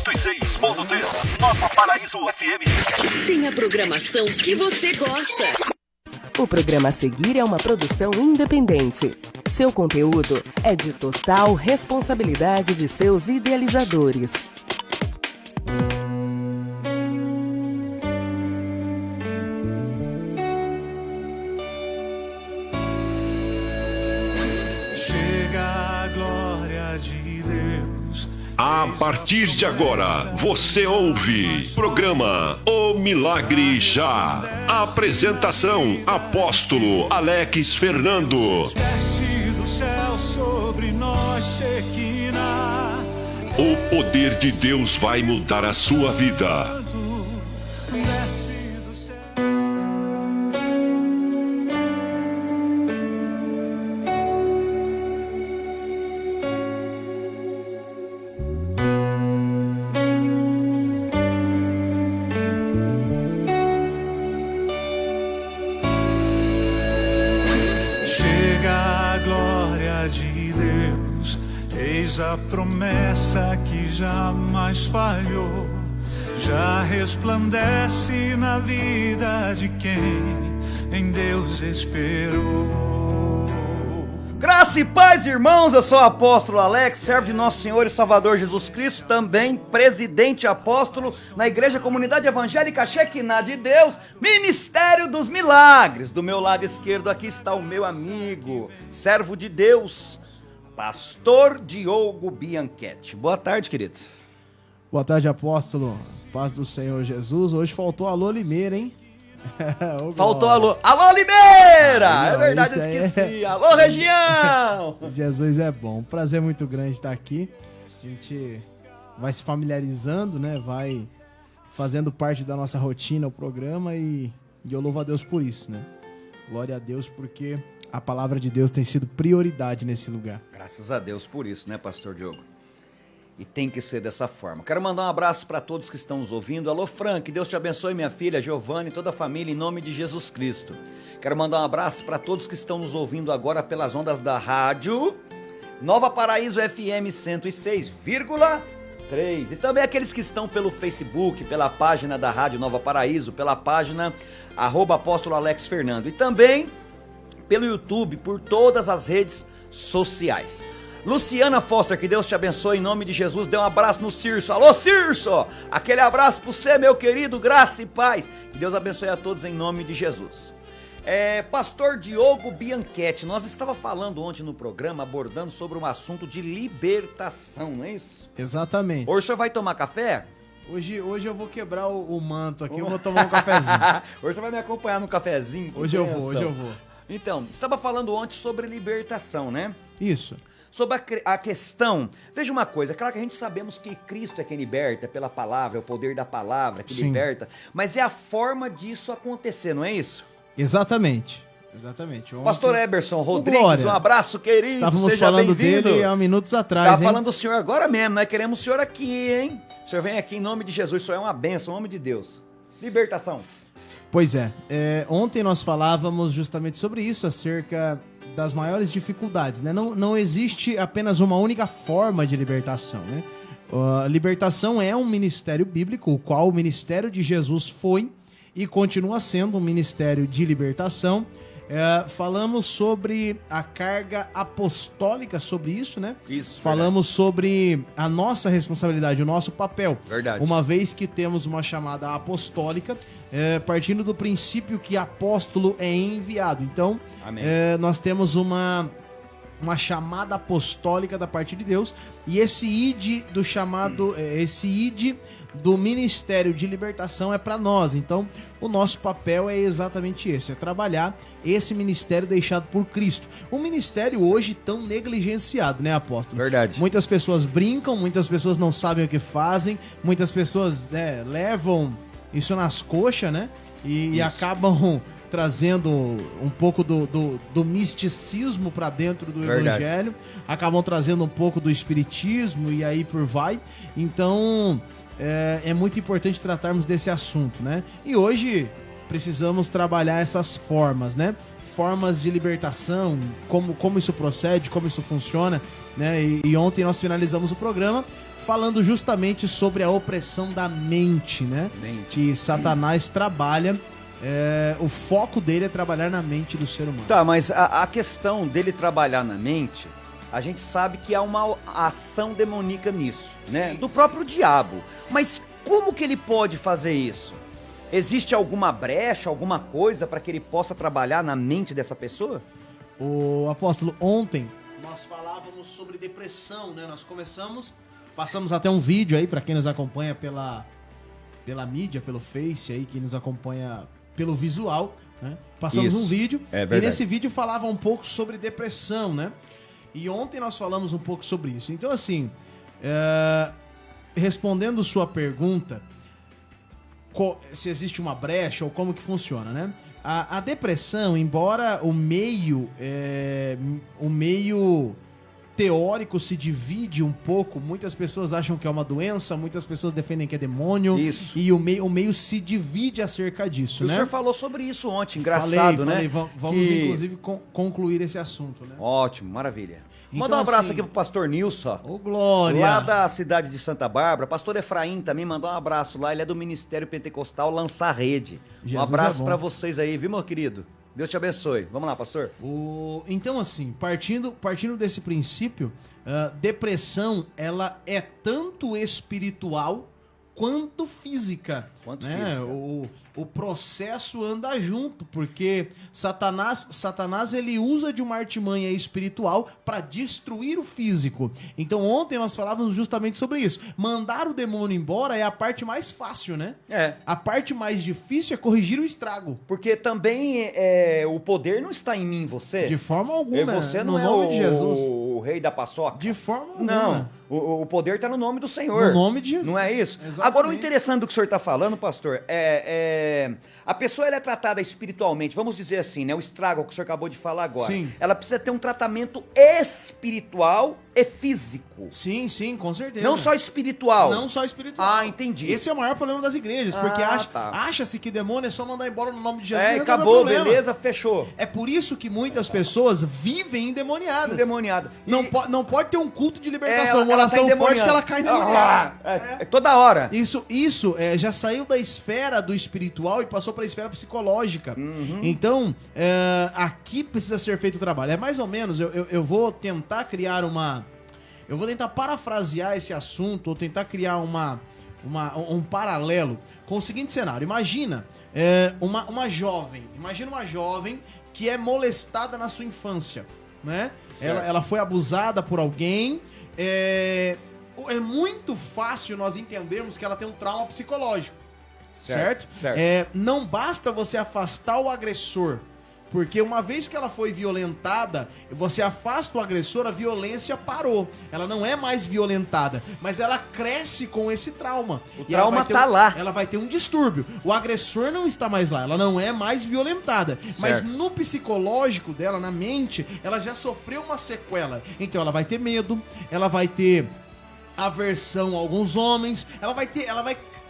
106.3 Nova Paraíso FM. Tem a programação que você gosta. O programa a seguir é uma produção independente. Seu conteúdo é de total responsabilidade de seus idealizadores. A partir de agora, você ouve programa O Milagre Já. Apresentação, Apóstolo Alex Fernando. Desce do céu sobre nós, Shekinah. O poder de Deus vai mudar a sua vida. Desce do céu. A promessa que jamais falhou já resplandece na vida de quem em Deus esperou. Graça e paz, irmãos, eu sou o apóstolo Alex, servo de nosso Senhor e Salvador Jesus Cristo, também presidente apóstolo na Igreja Comunidade Evangélica Shekinah de Deus, Ministério dos Milagres. Do meu lado esquerdo aqui está o meu amigo, servo de Deus, Pastor Diogo Bianchetti. Boa tarde, querido. Boa tarde, apóstolo. Paz do Senhor Jesus. Hoje faltou alô Limeira, hein? Faltou alô. Alô, Limeira! Não, é verdade, eu esqueci. Alô, região! Jesus é bom. Um prazer muito grande estar aqui. A gente vai se familiarizando, né? Vai fazendo parte da nossa rotina o programa e eu louvo a Deus por isso, né? Glória a Deus, porque a palavra de Deus tem sido prioridade nesse lugar. Graças a Deus por isso, né, Pastor Diogo? E tem que ser dessa forma. Quero mandar um abraço para todos que estão nos ouvindo. Alô, Frank, Deus te abençoe, minha filha, Giovanni, toda a família, em nome de Jesus Cristo. Quero mandar um abraço para todos que estão nos ouvindo agora pelas ondas da rádio Nova Paraíso FM 106,3. E também aqueles que estão pelo Facebook, pela página da Rádio Nova Paraíso, pela página @apóstolo Alex Fernando. E também pelo YouTube, por todas as redes sociais. Luciana Foster, que Deus te abençoe em nome de Jesus. Dê um abraço no Cirso. Alô, Cirso! Aquele abraço para você, meu querido, graça e paz. Que Deus abençoe a todos em nome de Jesus. Pastor Diogo Bianchetti, nós estávamos falando ontem no programa, abordando sobre um assunto de libertação, não é isso? Exatamente. Hoje o senhor vai tomar café? Hoje eu vou quebrar o manto aqui, eu vou tomar um cafezinho. Hoje você vai me acompanhar no cafezinho? Hoje eu vou. Então, estava falando ontem sobre libertação, né? Isso. Sobre a questão, veja uma coisa, claro que a gente sabemos que Cristo é quem liberta pela palavra, é o poder da palavra que liberta, mas é a forma disso acontecer, não é isso? Exatamente. Ontem, Pastor Eberson Rodrigues, um abraço, querido, estávamos seja falando bem-vindo. dele há minutos atrás, Tá falando do senhor agora mesmo, nós queremos o senhor aqui, hein? O senhor vem aqui em nome de Jesus, o senhor é uma bênção, em nome de Deus. Libertação. Pois é, ontem nós falávamos justamente sobre isso, acerca das maiores dificuldades, né? Não existe apenas uma única forma de libertação, né? A libertação é um ministério bíblico, o qual o ministério de Jesus foi e continua sendo um ministério de libertação. Falamos sobre a carga apostólica sobre isso, né? Isso. Falamos sobre a nossa responsabilidade, o nosso papel. Verdade. Uma vez que temos uma chamada apostólica, partindo do princípio que apóstolo é enviado. Então, nós temos uma chamada apostólica da parte de Deus, e esse id do chamado, esse id do ministério de libertação é para nós. Então, o nosso papel é exatamente esse, é trabalhar esse ministério deixado por Cristo. Um ministério hoje tão negligenciado, né, apóstolo? Verdade. Muitas pessoas brincam, muitas pessoas não sabem o que fazem, muitas pessoas levam isso nas coxas, né? E acabam trazendo um pouco do misticismo para dentro do evangelho, acabam trazendo um pouco do espiritismo e aí por vai. Então, é muito importante tratarmos desse assunto, né? E hoje precisamos trabalhar essas formas, né? Formas de libertação, como isso procede, como isso funciona, né? E ontem nós finalizamos o programa falando justamente sobre a opressão da mente, né? Que Satanás trabalha, o foco dele é trabalhar na mente do ser humano. Tá, mas a questão dele trabalhar na mente, a gente sabe que há uma ação demoníaca nisso, né? Sim, do próprio diabo. Mas como que ele pode fazer isso? Existe alguma brecha, alguma coisa para que ele possa trabalhar na mente dessa pessoa? O apóstolo, ontem nós falávamos sobre depressão, né? Nós passamos até um vídeo aí para quem nos acompanha pela mídia, pelo Face aí, que nos acompanha pelo visual, né? Passamos Isso, um vídeo é e verdade. nesse vídeo falava um pouco sobre depressão, né? E ontem nós falamos um pouco sobre isso. Então, assim, respondendo sua pergunta, se existe uma brecha ou como que funciona, né? A depressão, embora o meio teórico se divide um pouco, muitas pessoas acham que é uma doença, muitas pessoas defendem que é demônio. Isso. E o meio se divide acerca disso, O né? senhor falou sobre isso ontem, engraçado, Falei, né? Vamos Que- inclusive concluir esse assunto, né? Ótimo, maravilha. Então, Manda um abraço assim, aqui pro pastor Nilson. Ô, Glória! Lá da cidade de Santa Bárbara. Pastor Efraim também mandou um abraço lá. Ele é do Ministério Pentecostal Lançar Rede. Jesus Um abraço é bom. pra vocês aí, viu, meu querido? Deus te abençoe. Vamos lá, pastor. Então, assim, partindo desse princípio, depressão, ela é tanto espiritual quanto física. Quanto né? física. O processo anda junto, porque Satanás ele usa de uma artimanha espiritual para destruir o físico. Então ontem nós falávamos justamente sobre isso. Mandar o demônio embora é a parte mais fácil, né? É. A parte mais difícil é corrigir o estrago. Porque também o poder não está em mim e você. De forma alguma, E você não no é nome de Jesus. o rei da paçoca. De forma alguma. Não, o poder está no nome do Senhor. No nome de Jesus. Não é isso? Exatamente. Agora, o interessante do que o senhor está falando, pastor, a pessoa ela é tratada espiritualmente, vamos dizer assim, né? O estrago que o senhor acabou de falar agora. Sim. Ela precisa ter um tratamento espiritual e físico. Sim, com certeza. Não só espiritual. Não só espiritual. Ah, entendi. Esse é o maior problema das igrejas, porque tá. acha-se que demônio é só mandar embora no nome de Jesus e resolver Acabou, o problema. beleza, fechou. É por isso que muitas pessoas vivem endemoniadas. Endemoniado. Não pode ter um culto de libertação, ela uma oração tá forte endemoniada. que ela cai endemoniada. Toda hora. Isso já saiu da esfera do espiritual e passou para a esfera psicológica. Então, aqui precisa ser feito o trabalho. É mais ou menos, eu vou tentar criar eu vou tentar parafrasear esse assunto, ou tentar criar um paralelo com o seguinte cenário. Imagina uma jovem que é molestada na sua infância, né? Ela foi abusada por alguém. É muito fácil nós entendermos que ela tem um trauma psicológico, certo? Não basta você afastar o agressor, porque uma vez que ela foi violentada, você afasta o agressor, a violência parou. Ela não é mais violentada, mas ela cresce com esse trauma. O trauma tá lá. Ela vai ter um distúrbio. O agressor não está mais lá, ela não é mais violentada. Certo. Mas no psicológico dela, na mente, ela já sofreu uma sequela. Então ela vai ter medo, ela vai ter aversão a alguns homens, ela vai ter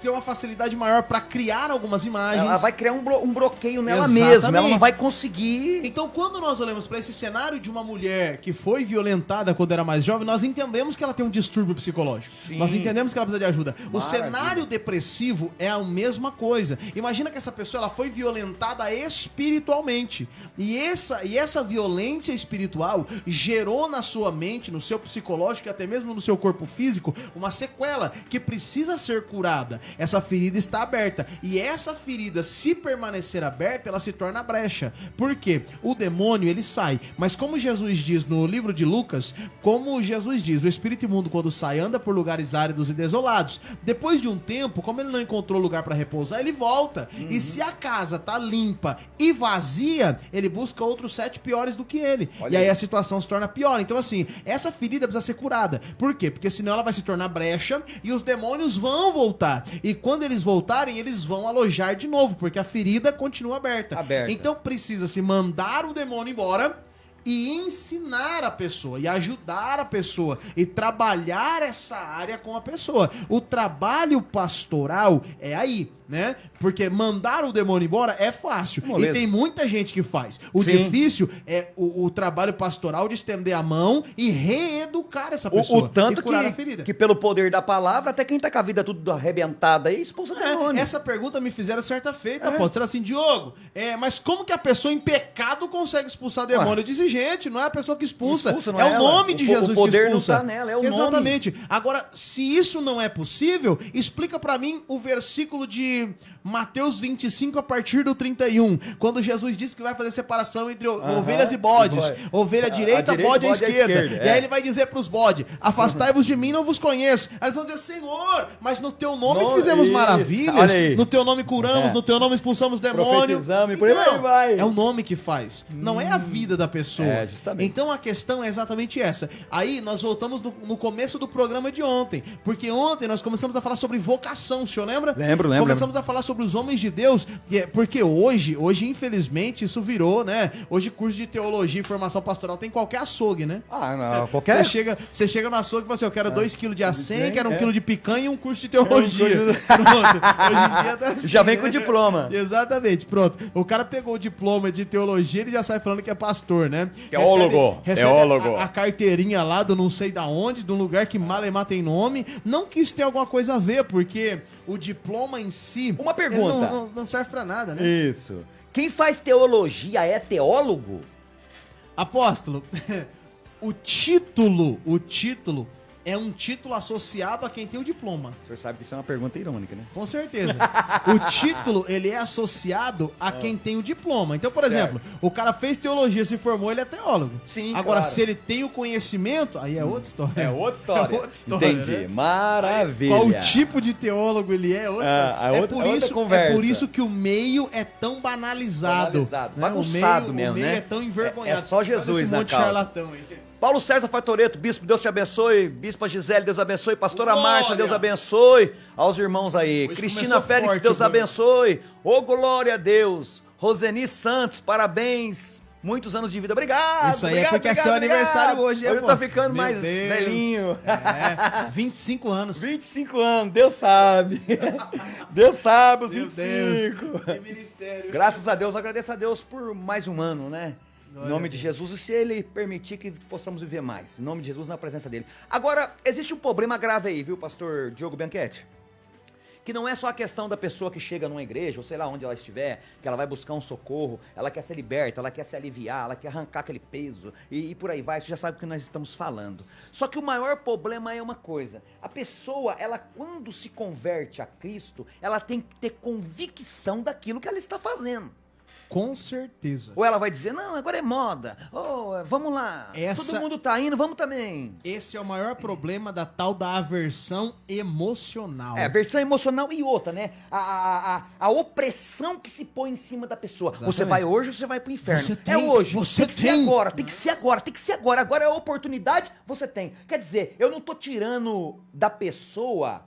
uma facilidade maior pra criar algumas imagens. Ela vai criar um bloqueio nela Exatamente. mesma, ela não vai conseguir. Então, quando nós olhamos pra esse cenário de uma mulher que foi violentada quando era mais jovem, nós entendemos que ela tem um distúrbio psicológico. Sim. Nós entendemos que ela precisa de ajuda. O Maravilha. cenário depressivo é a mesma coisa. Imagina que essa pessoa ela foi violentada espiritualmente. E essa violência espiritual gerou na sua mente, no seu psicológico e até mesmo no seu corpo físico, uma sequela que precisa ser curada. Essa ferida está aberta. E essa ferida, se permanecer aberta, ela se torna brecha. Por quê? O demônio, ele sai. Mas como Jesus diz no livro de Lucas, o espírito imundo, quando sai, anda por lugares áridos e desolados. Depois de um tempo, como ele não encontrou lugar para repousar, ele volta. E se a casa tá limpa e vazia, ele busca outros 7 piores do que ele. Olha e aí aí. a situação se torna pior. Então, assim, essa ferida precisa ser curada. Por quê? Porque senão ela vai se tornar brecha e os demônios vão voltar. E quando eles voltarem, eles vão alojar de novo, porque a ferida continua aberta. Aberta. Então precisa-se mandar o demônio embora e ensinar a pessoa, e ajudar a pessoa, e trabalhar essa área com a pessoa. O trabalho pastoral é aí, né? Porque mandar o demônio embora é fácil. Moleza. E tem muita gente que faz. O Sim. difícil é o trabalho pastoral de estender a mão e reeducar essa pessoa. O tanto e curar a ferida. que pelo poder da palavra, até quem tá com a vida tudo arrebentada aí, expulsa demônio. Essa pergunta me fizeram certa feita, pô. Será assim, Diogo, mas como que a pessoa em pecado consegue expulsar demônio? Eu disse, gente, não é a pessoa que expulsa, Não é o ela. nome de Jesus o poder que expulsa. não tá nela, é o Exatamente. nome. Agora, se isso não é possível, explica pra mim o versículo de Mateus 25 a partir do 31, quando Jesus disse que vai fazer separação entre ovelhas e bodes, ovelha direita, bode à esquerda. E aí ele vai dizer pros bodes, afastai-vos de mim, não vos conheço. Aí eles vão dizer, Senhor, mas no teu nome fizemos maravilhas, no teu nome curamos, no teu nome expulsamos demônio. Profetizamos e por aí vai. É o nome que faz, não é a vida da pessoa. É, justamente. Então a questão é exatamente essa. Aí nós voltamos no começo do programa de ontem, porque ontem nós começamos a falar sobre vocação, o senhor lembra? Lembro. Começamos a falar sobre os homens de Deus, porque hoje infelizmente isso virou, né? Hoje curso de teologia e formação pastoral tem qualquer açougue, né? Não, qualquer... Você chega no açougue e fala assim, eu quero 2 kg de acém, quero 1 kg de picanha e um curso de teologia. Pronto. Hoje em dia tá assim, Já vem né? com diploma. Exatamente, pronto. O cara pegou o diploma de teologia, ele já sai falando que é pastor, né? Teólogo. Recebe Teólogo. a carteirinha lá do não sei da onde, de um lugar que malemar tem nome. Não que isso tenha alguma coisa a ver, porque o diploma em si... Uma pergunta. ele não serve pra nada, né? Isso. Quem faz teologia é teólogo? Apóstolo, o título é um título associado a quem tem o diploma. O senhor sabe que isso é uma pergunta irônica, né? Com certeza. O título, ele é associado a quem tem o diploma. Então, por Certo. exemplo, o cara fez teologia, se formou, ele é teólogo. Sim, Agora, claro. se ele tem o conhecimento, aí é outra história. É outra história. É outra história, Entendi. né? Maravilha. Qual o tipo de teólogo ele é? Outra história. outra conversa. É por isso que o meio é tão banalizado. Bagunçado mesmo, o meio né? é tão envergonhado. É só Jesus Olha esse na monte de causa. charlatão aí. Paulo César Fatoreto, bispo, Deus te abençoe. Bispa Gisele, Deus abençoe. Pastora Glória. Márcia, Deus abençoe. Aos irmãos aí. Hoje Cristina começou Félix, forte Deus o programa. abençoe. Ô, glória a Deus. Roseni Santos, parabéns. Muitos anos de vida. Obrigado. Isso aí obrigado, é porque é seu aniversário hoje, Hoje pô. tá ficando Meu mais Deus. velhinho. 25 anos. 25 anos, Deus sabe. Deus sabe os Meu 25. Que ministério. Graças a Deus, agradeço a Deus por mais um ano, né? Glória Em nome a de Deus. Jesus, e se Ele permitir que possamos viver mais. Em nome de Jesus, na presença dEle. Agora, existe um problema grave aí, viu, pastor Diogo Bianchetti? Que não é só a questão da pessoa que chega numa igreja, ou sei lá onde ela estiver, que ela vai buscar um socorro, ela quer ser liberta, ela quer se aliviar, ela quer arrancar aquele peso, e por aí vai, você já sabe o que nós estamos falando. Só que o maior problema é uma coisa, a pessoa, ela quando se converte a Cristo, ela tem que ter convicção daquilo que ela está fazendo. Com certeza. Ou ela vai dizer, não, agora é moda, vamos lá, todo mundo tá indo, vamos também. Esse é o maior problema da tal da aversão emocional. É, versão emocional e outra, né? A opressão que se põe em cima da pessoa. Exatamente. Você vai hoje ou você vai pro inferno. Você tem, é hoje. você tem que tem. ser agora, tem que ser agora, tem que ser agora. Agora é a oportunidade, você tem. Quer dizer, eu não tô tirando da pessoa,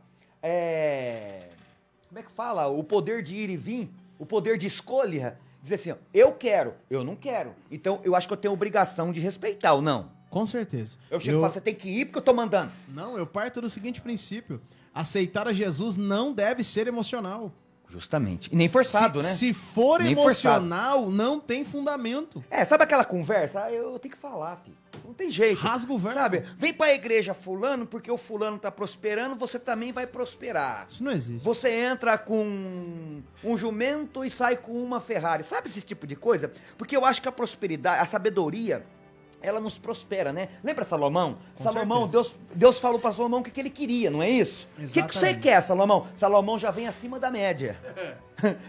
como é que fala? O poder de ir e vir, o poder de escolha. Dizer assim, ó, eu quero, eu não quero. Então, eu acho que eu tenho obrigação de respeitar, ou não? Com certeza. Eu chego e falo, você tem que ir porque eu tô mandando. Não, eu parto do seguinte princípio. Aceitar a Jesus não deve ser emocional. Justamente. E nem forçado, né? Se for Nem emocional, não tem fundamento. Sabe aquela conversa? Eu tenho que falar, filho. Não tem jeito. Rasga o verbo. Sabe? Vem pra igreja fulano, porque o fulano tá prosperando, você também vai prosperar. Isso não existe. Você entra com um jumento e sai com uma Ferrari. Sabe esse tipo de coisa? Porque eu acho que a prosperidade, a sabedoria, ela nos prospera, né? Lembra Salomão? Com Salomão, certeza. Deus falou pra Salomão o que ele queria, não é isso? O que você Exatamente. quer, Salomão? Salomão já vem acima da média.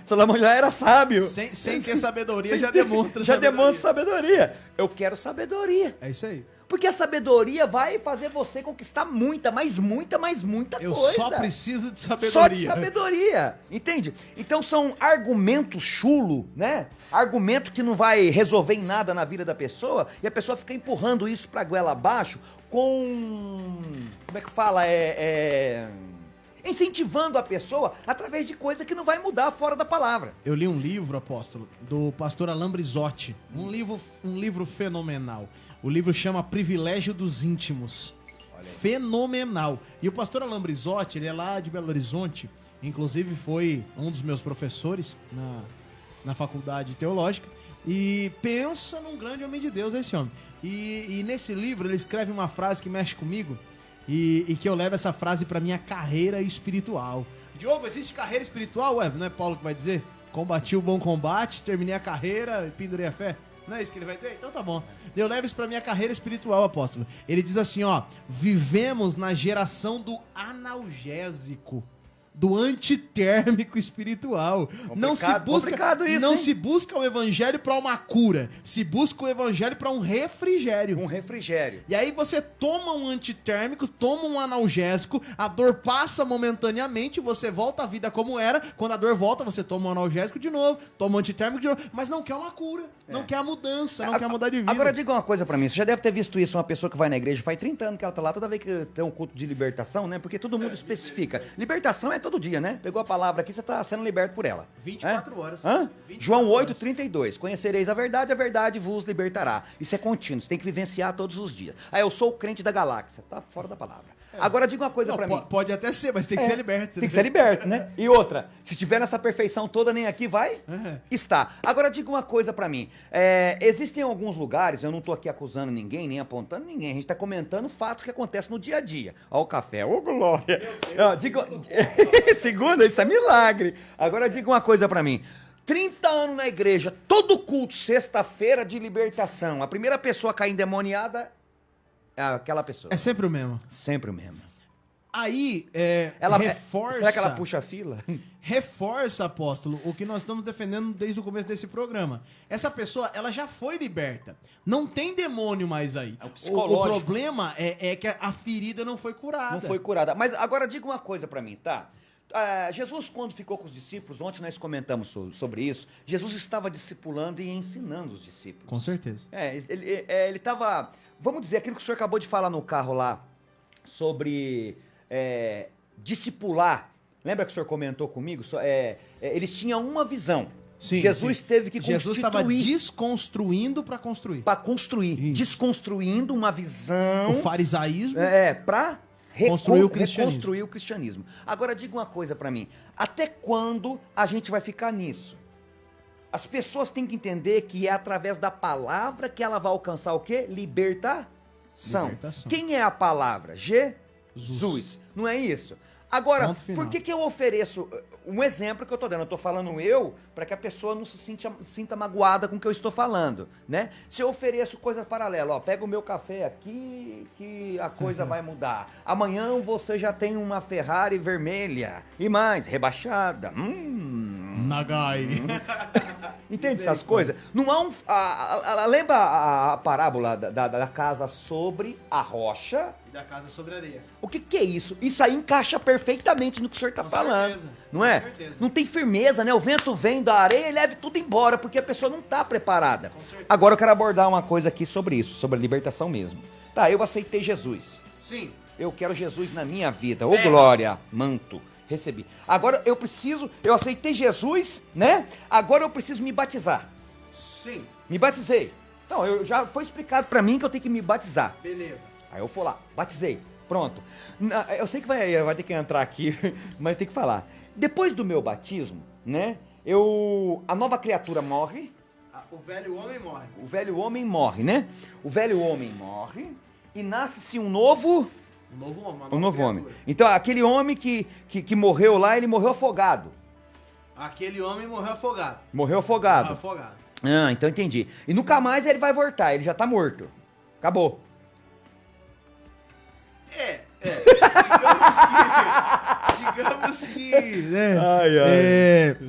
Salomão já era sábio. Sem ter sabedoria, já demonstra Já sabedoria. demonstra sabedoria. Eu quero sabedoria. É isso aí. Porque a sabedoria vai fazer você conquistar muita, mas muita Eu coisa. só preciso de sabedoria. Só de sabedoria, entende? Então são argumentos chulo, né? Argumento que não vai resolver em nada na vida da pessoa, e a pessoa fica empurrando isso pra goela abaixo com... Como é que fala? incentivando a pessoa através de coisa que não vai mudar fora da palavra. Eu li um livro, apóstolo, do pastor Alain Brizotti. Um livro fenomenal. O livro chama Privilégio dos Íntimos. Fenomenal. E o pastor Alain Brizotti, ele é lá de Belo Horizonte. Inclusive foi um dos meus professores na faculdade teológica. E pensa num grande homem de Deus esse homem. E nesse livro ele escreve uma frase que mexe comigo. E que eu levo essa frase pra minha carreira espiritual. Diogo, existe carreira espiritual? Ué, não é Paulo que vai dizer? Combati o bom combate, terminei a carreira e pendurei a fé. Não é isso que ele vai dizer? Então tá bom. Eu levo isso pra minha carreira espiritual, apóstolo. Ele diz assim, ó: vivemos na geração do analgésico, do antitérmico espiritual. Não se busca o evangelho pra uma cura, se busca o evangelho pra um refrigério. Um refrigério. E aí você toma um antitérmico, toma um analgésico, a dor passa momentaneamente, você volta à vida como era. Quando a dor volta, você toma um analgésico de novo, toma um antitérmico de novo, mas não quer uma cura, não quer a mudança, não quer mudar de vida. Agora diga uma coisa pra mim, você já deve ter visto isso, uma pessoa que vai na igreja, faz 30 anos que ela tá lá, toda vez que tem um culto de libertação, né? Porque todo mundo especifica. Libertação é todo dia, né? Pegou a palavra aqui, você tá sendo liberto por ela. 24 horas. 24 João 8:32. Conhecereis a verdade vos libertará. Isso é contínuo, você tem que vivenciar todos os dias. Eu sou o crente da galáxia. Tá fora da palavra. Agora diga uma coisa pra mim. Pode até ser, mas tem que ser liberto. Tem que ser liberto, né? E outra, se estiver nessa perfeição toda, nem aqui vai estar. Agora diga uma coisa pra mim. Existem alguns lugares, eu não tô aqui acusando ninguém, nem apontando ninguém, a gente tá comentando fatos que acontecem no dia a dia. Ó o café, ô glória. Segunda, isso é milagre. Agora diga uma coisa pra mim. 30 anos na igreja, todo culto, sexta-feira de libertação. A primeira pessoa a cair endemoniada é aquela pessoa. É sempre o mesmo. Sempre o mesmo. Aí, reforça... Será que ela puxa a fila? Reforça, apóstolo, o que nós estamos defendendo desde o começo desse programa. Essa pessoa, ela já foi liberta. Não tem demônio mais aí. É o psicológico. O problema é que a ferida não foi curada. Não foi curada. Mas agora diga uma coisa pra mim, tá? Jesus, quando ficou com os discípulos, ontem nós comentamos sobre isso, Jesus estava discipulando e ensinando os discípulos. Com certeza. Ele estava, vamos dizer, aquilo que o senhor acabou de falar no carro lá, sobre discipular. Lembra que o senhor comentou comigo? Eles tinham uma visão. Sim, Jesus teve que constituir. Jesus estava desconstruindo para construir. Para construir. Isso. Desconstruindo uma visão. O farisaísmo. Para reconstruir o cristianismo. Agora diga uma coisa pra mim. Até quando a gente vai ficar nisso? As pessoas têm que entender que é através da palavra que ela vai alcançar o quê? Libertação. Quem é a palavra? Jesus. Não é isso? Agora, por que eu ofereço um exemplo que eu tô dando? Eu tô falando para que a pessoa não se sinta magoada com o que eu estou falando, né? Se eu ofereço coisas paralelas, pega o meu café aqui que a coisa vai mudar. Amanhã você já tem uma Ferrari vermelha e mais, rebaixada. Nagai. Entende essas coisas? Não há lembra a parábola da casa sobre a rocha? E da casa sobre a areia. O que é isso? Isso aí encaixa perfeitamente no que o senhor está falando. Certeza. Não é? Com certeza. Não tem firmeza, né? O vento vem da areia e leva tudo embora, porque a pessoa não está preparada. Com certeza. Agora eu quero abordar uma coisa aqui sobre isso, sobre a libertação mesmo. Tá, eu aceitei Jesus. Sim. Eu quero Jesus na minha vida. Ô glória, manto. Recebi. Agora eu aceitei Jesus, né? Agora eu preciso me batizar. Sim. Me batizei. Então, já foi explicado pra mim que eu tenho que me batizar. Beleza. Aí eu vou lá, batizei. Pronto. Eu sei que vai ter que entrar aqui, mas tem que falar. Depois do meu batismo, né? A nova criatura morre. O velho homem morre. O velho homem morre, né? O velho homem morre e nasce-se um novo homem. Então, aquele homem que morreu lá, ele morreu afogado. Aquele homem morreu afogado. Morreu afogado. Então entendi. E nunca mais ele vai voltar, ele já tá morto. Acabou. Digamos que, né?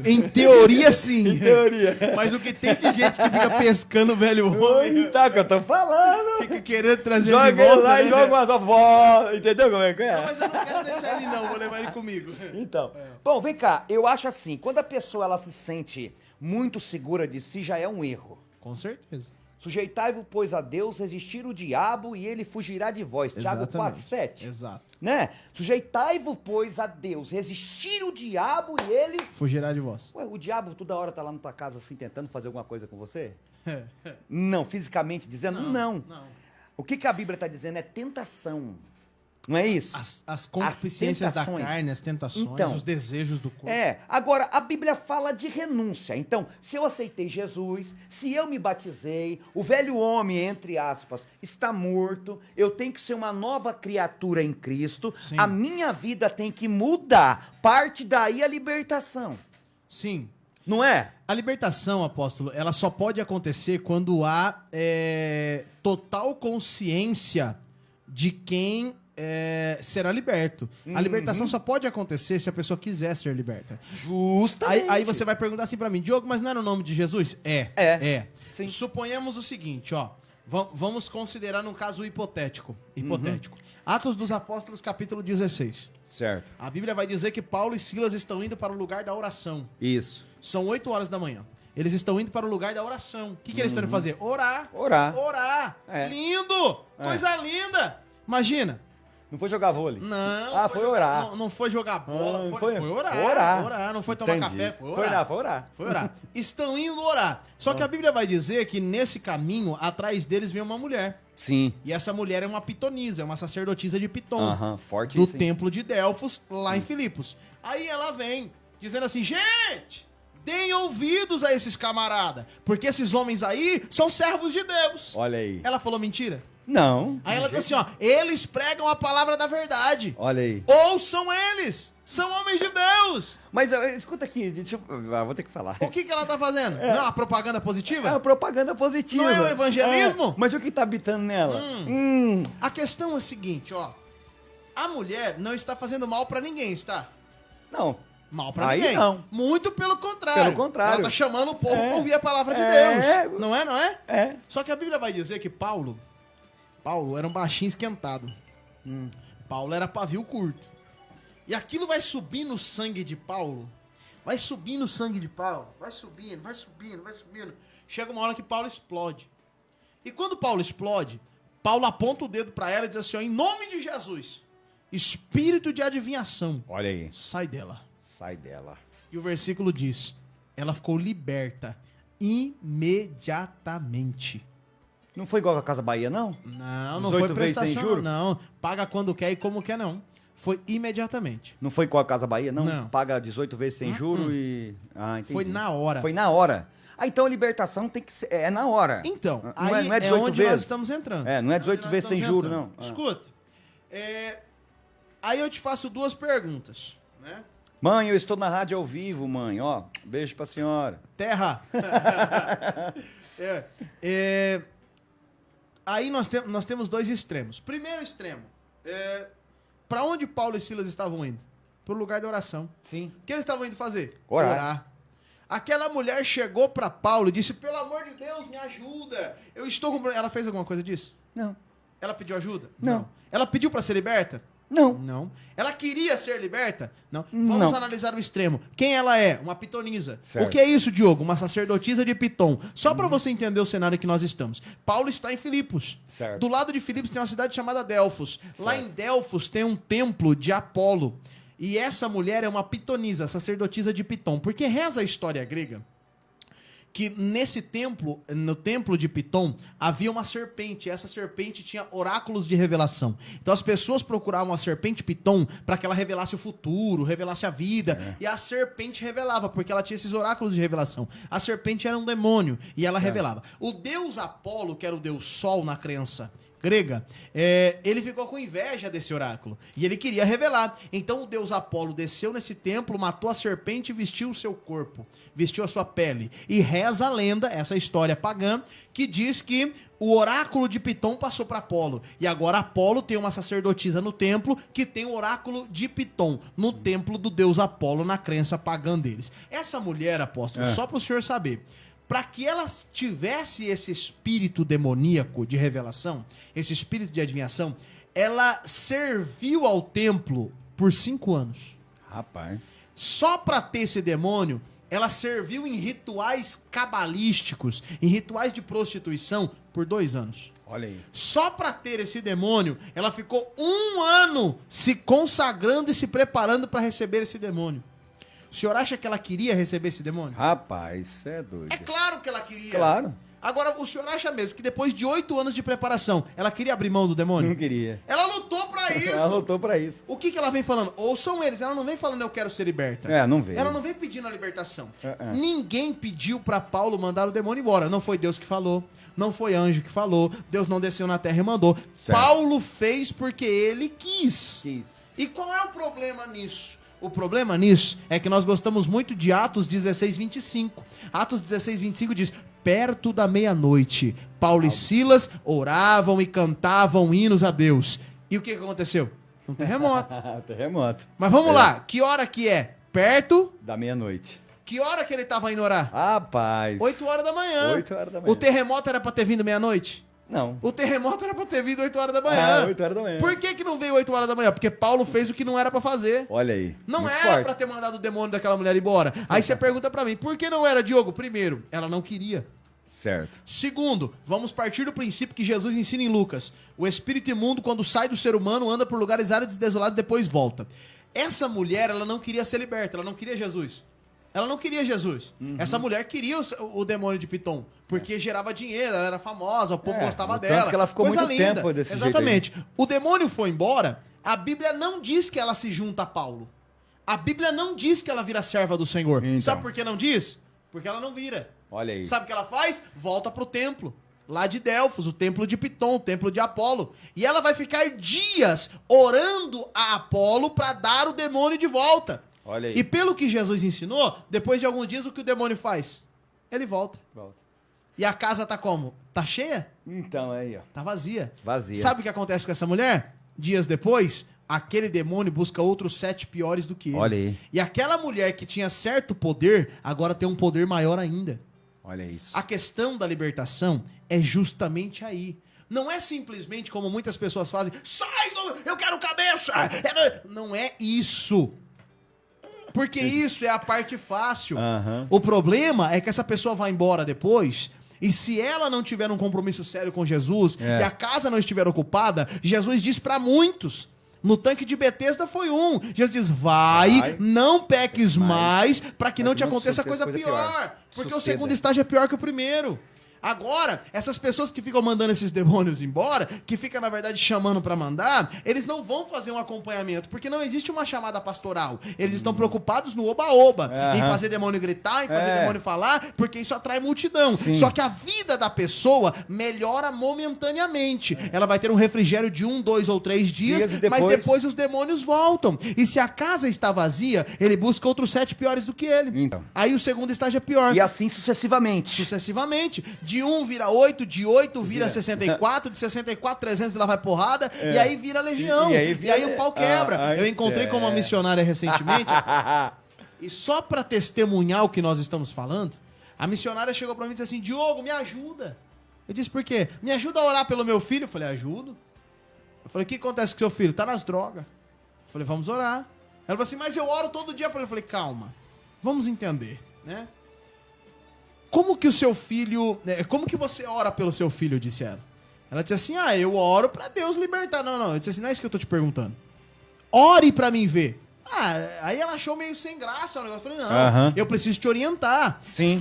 Em teoria, sim. Em teoria. Mas o que tem de gente que fica pescando o velho homem. Tá, que eu tô falando. Fica querendo trazer ele de volta. Joga lá, né? e joga umas avó. Entendeu como é que é? Não, mas eu não quero deixar ele, não. Vou levar ele comigo. Então. Bom, vem cá. Eu acho assim, quando a pessoa ela se sente muito segura de si, já é um erro. Com certeza. Sujeitai-vos, pois, a Deus, resistir o diabo e ele fugirá de vós. Tiago 4:7. Exato. né? Sujeitai-vos, pois, a Deus, resistir o diabo e ele... Fugirá de vós. Ué, o diabo toda hora tá lá na tua casa assim, tentando fazer alguma coisa com você? Não, fisicamente dizendo, não. O que a Bíblia está dizendo é tentação. Não é isso? As concupiscências da carne, as tentações, então, os desejos do corpo. Agora, a Bíblia fala de renúncia. Então, se eu aceitei Jesus, se eu me batizei, o velho homem, entre aspas, está morto, eu tenho que ser uma nova criatura em Cristo, Sim. a minha vida tem que mudar. Parte daí a libertação. Sim. Não é? A libertação, apóstolo, ela só pode acontecer quando há total consciência de quem será liberto. A libertação só pode acontecer se a pessoa quiser ser liberta. Justamente. Aí você vai perguntar assim pra mim, Diogo, mas não era o nome de Jesus? É. Sim. Suponhamos o seguinte, ó. Vamos considerar um caso hipotético. Atos dos Apóstolos, capítulo 16. Certo. A Bíblia vai dizer que Paulo e Silas estão indo para o lugar da oração. Isso. São 8 horas da manhã. Eles estão indo para o lugar da oração. O que eles estão indo fazer? Orar. Orar. É. Lindo! Coisa linda! Imagina. Não foi jogar vôlei. Não. Foi orar. Não foi jogar bola, foi orar. Orar. Não foi tomar Entendi. café, foi orar. Foi orar. Estão indo orar. Só que a Bíblia vai dizer que nesse caminho, atrás deles vem uma mulher. Sim. E essa mulher é uma pitonisa, é uma sacerdotisa de Pitom. Forte do sim. templo de Delfos, lá em Filipos. Aí ela vem, dizendo assim, gente, deem ouvidos a esses camaradas, porque esses homens aí são servos de Deus. Olha aí. Ela falou mentira? Não. Aí ela diz assim, ó, eles pregam a palavra da verdade. Olha aí. Ouçam eles, são homens de Deus. Mas escuta aqui, vou ter que falar. O que ela tá fazendo? Não, a propaganda positiva? É uma propaganda positiva. Não é o evangelismo? Mas o que tá habitando nela? A questão é a seguinte, ó. A mulher não está fazendo mal pra ninguém, está? Não. Mal pra Aí ninguém. não. Muito pelo contrário. Pelo contrário. Ela tá chamando o povo pra ouvir a palavra de Deus. Não é, não é? É. Só que a Bíblia vai dizer que Paulo era um baixinho esquentado. Paulo era pavio curto. E aquilo vai subir no sangue de Paulo. Vai subindo o sangue de Paulo. Vai subindo. Chega uma hora que Paulo explode. E quando Paulo explode, Paulo aponta o dedo pra ela e diz assim, ó, em nome de Jesus, espírito de adivinhação, Olha aí. sai dela. Sai dela. E o versículo diz, ela ficou liberta imediatamente. Não foi igual a Casa Bahia, não? Não 18 foi vezes sem prestação, juro? não. Paga quando quer e como quer, não. Foi imediatamente. Não foi igual a Casa Bahia, não? Não. Paga 18 vezes sem juro e... entendi. Foi na hora. Foi na hora. Então a libertação tem que ser... É na hora. Então, Não aí não é 18 onde vezes? nós estamos entrando. Não é 18 vezes sem juro, não. Escuta, aí eu te faço duas perguntas, né? Mãe, eu estou na rádio ao vivo, mãe. Ó, beijo pra senhora. Terra. Aí nós temos dois extremos. Primeiro extremo, para onde Paulo e Silas estavam indo? Pro lugar da oração. Sim. O que eles estavam indo fazer? Orar. Aquela mulher chegou para Paulo e disse, pelo amor de Deus, me ajuda. Eu estou com... Ela fez alguma coisa disso? Não. Ela pediu ajuda? Não. Ela pediu para ser liberta? Não. Não. Ela queria ser liberta? Não. Vamos analisar o extremo. Quem ela é? Uma pitonisa. Certo. O que é isso, Diogo? Uma sacerdotisa de Pitom. Só para você entender o cenário que nós estamos. Paulo está em Filipos. Certo. Do lado de Filipos tem uma cidade chamada Delfos. Lá em Delfos tem um templo de Apolo. E essa mulher é uma pitonisa, sacerdotisa de Pitom. Porque reza a história grega que nesse templo, no templo de Pitom, havia uma serpente. E essa serpente tinha oráculos de revelação. Então as pessoas procuravam a serpente Pitom para que ela revelasse o futuro, revelasse a vida. E a serpente revelava, porque ela tinha esses oráculos de revelação. A serpente era um demônio e ela revelava. O deus Apolo, que era o deus Sol na crença grega, ele ficou com inveja desse oráculo e ele queria revelar. Então o deus Apolo desceu nesse templo, matou a serpente e vestiu o seu corpo, vestiu a sua pele. E reza a lenda, essa história pagã, que diz que o oráculo de Pitom passou para Apolo. E agora Apolo tem uma sacerdotisa no templo que tem o oráculo de Pitom no templo do deus Apolo, na crença pagã deles. Essa mulher, apóstolo, só para o senhor saber, para que ela tivesse esse espírito demoníaco de revelação, esse espírito de adivinhação, ela serviu ao templo por 5 anos. Rapaz. Só para ter esse demônio, ela serviu em rituais cabalísticos, em rituais de prostituição, por 2 anos. Olha aí. Só pra ter esse demônio, ela ficou 1 ano se consagrando e se preparando pra receber esse demônio. O senhor acha que ela queria receber esse demônio? Rapaz, isso é doido. É claro que ela queria. Claro. Agora, o senhor acha mesmo que depois de 8 anos de preparação, ela queria abrir mão do demônio? Não queria. Ela lutou pra isso. Ela lutou pra isso. O que ela vem falando? Ouçam eles, ela não vem falando eu quero ser liberta. Não veio. Ela não vem pedindo a libertação. Ninguém pediu pra Paulo mandar o demônio embora. Não foi Deus que falou, não foi anjo que falou, Deus não desceu na terra e mandou. Certo. Paulo fez porque ele quis. Quis. E qual é o problema nisso? O problema nisso é que nós gostamos muito de Atos 16:25. Atos 16:25 diz: perto da meia-noite, Paulo e Silas oravam e cantavam hinos a Deus. E o que aconteceu? Um terremoto. Terremoto. Mas vamos lá, que hora que é? Perto Da meia-noite. Que hora que ele tava indo orar? Rapaz. 8 horas da manhã. 8 horas da manhã. O terremoto era pra ter vindo meia-noite? Não. O terremoto era pra ter vindo 8 horas da manhã. 8 horas da manhã. Por que não veio 8 horas da manhã? Porque Paulo fez o que não era pra fazer. Olha aí. Não muito era forte. pra ter mandado o demônio daquela mulher embora. Aí você pergunta pra mim, por que não era, Diogo? Primeiro, ela não queria. Certo. Segundo, vamos partir do princípio que Jesus ensina em Lucas. O espírito imundo, quando sai do ser humano, anda por lugares áridos e desolados e depois volta. Essa mulher, ela não queria ser liberta, ela não queria Jesus. Ela não queria Jesus. Essa mulher queria o demônio de Pitom, porque gerava dinheiro, ela era famosa, o povo gostava tanto dela. que ela ficou coisa muito linda. tempo desse jeito Exatamente. O demônio foi embora, a Bíblia não diz que ela se junta a Paulo. A Bíblia não diz que ela vira serva do Senhor. Então. Sabe por que não diz? Porque ela não vira. Olha aí. Sabe o que ela faz? Volta pro templo. Lá de Delfos, o templo de Pitom, o templo de Apolo. E ela vai ficar dias orando a Apolo para dar o demônio de volta. Olha aí. E pelo que Jesus ensinou, depois de alguns dias, o que o demônio faz? Ele volta. Volta. E a casa tá como? Tá cheia? Então, aí, ó. Tá vazia. Vazia. Sabe o que acontece com essa mulher? Dias depois, aquele demônio busca outros 7 piores do que ele. Olha aí. E aquela mulher que tinha certo poder, agora tem um poder maior ainda. Olha isso. A questão da libertação é justamente aí. Não é simplesmente como muitas pessoas fazem, sai, eu quero cabeça. Não é isso. Porque isso é a parte fácil. O problema é que essa pessoa vai embora depois, e se ela não tiver um compromisso sério com Jesus, e a casa não estiver ocupada, Jesus diz pra muitos. No tanque de Betesda foi um. Jesus diz, vai, não peques mais, para que não te aconteça coisa pior. Porque o segundo estágio é pior que o primeiro. Agora, essas pessoas que ficam mandando esses demônios embora, que ficam, na verdade, chamando pra mandar, eles não vão fazer um acompanhamento, porque não existe uma chamada pastoral. Eles estão preocupados no oba-oba, em fazer demônio gritar, em fazer demônio falar, porque isso atrai multidão. Sim. Só que a vida da pessoa melhora momentaneamente. Ela vai ter um refrigério de 1, 2 ou 3 dias, mas depois os demônios voltam. E se a casa está vazia, ele busca outros 7 piores do que ele. Então. Aí o segundo estágio é pior. E assim sucessivamente. Sucessivamente. De 1 vira 8, de 8 vira 64, de 64, 300 e lá vai porrada, e aí vira legião. E aí o pau quebra. Eu encontrei com uma missionária recentemente, e só pra testemunhar o que nós estamos falando, a missionária chegou pra mim e disse assim, Diogo, me ajuda. Eu disse, por quê? Me ajuda a orar pelo meu filho. Eu falei, ajudo. Eu falei, o que acontece com seu filho? Tá nas drogas. Eu falei, vamos orar. Ela falou assim, mas eu oro todo dia. Eu falei, calma, vamos entender, né? Como que o seu filho... Como que você ora pelo seu filho, eu disse ela. Ela disse assim, eu oro pra Deus libertar. Não, eu disse assim, não é isso que eu tô te perguntando. Ore pra mim ver. Aí ela achou meio sem graça o negócio. Eu falei, não, eu preciso te orientar. Sim,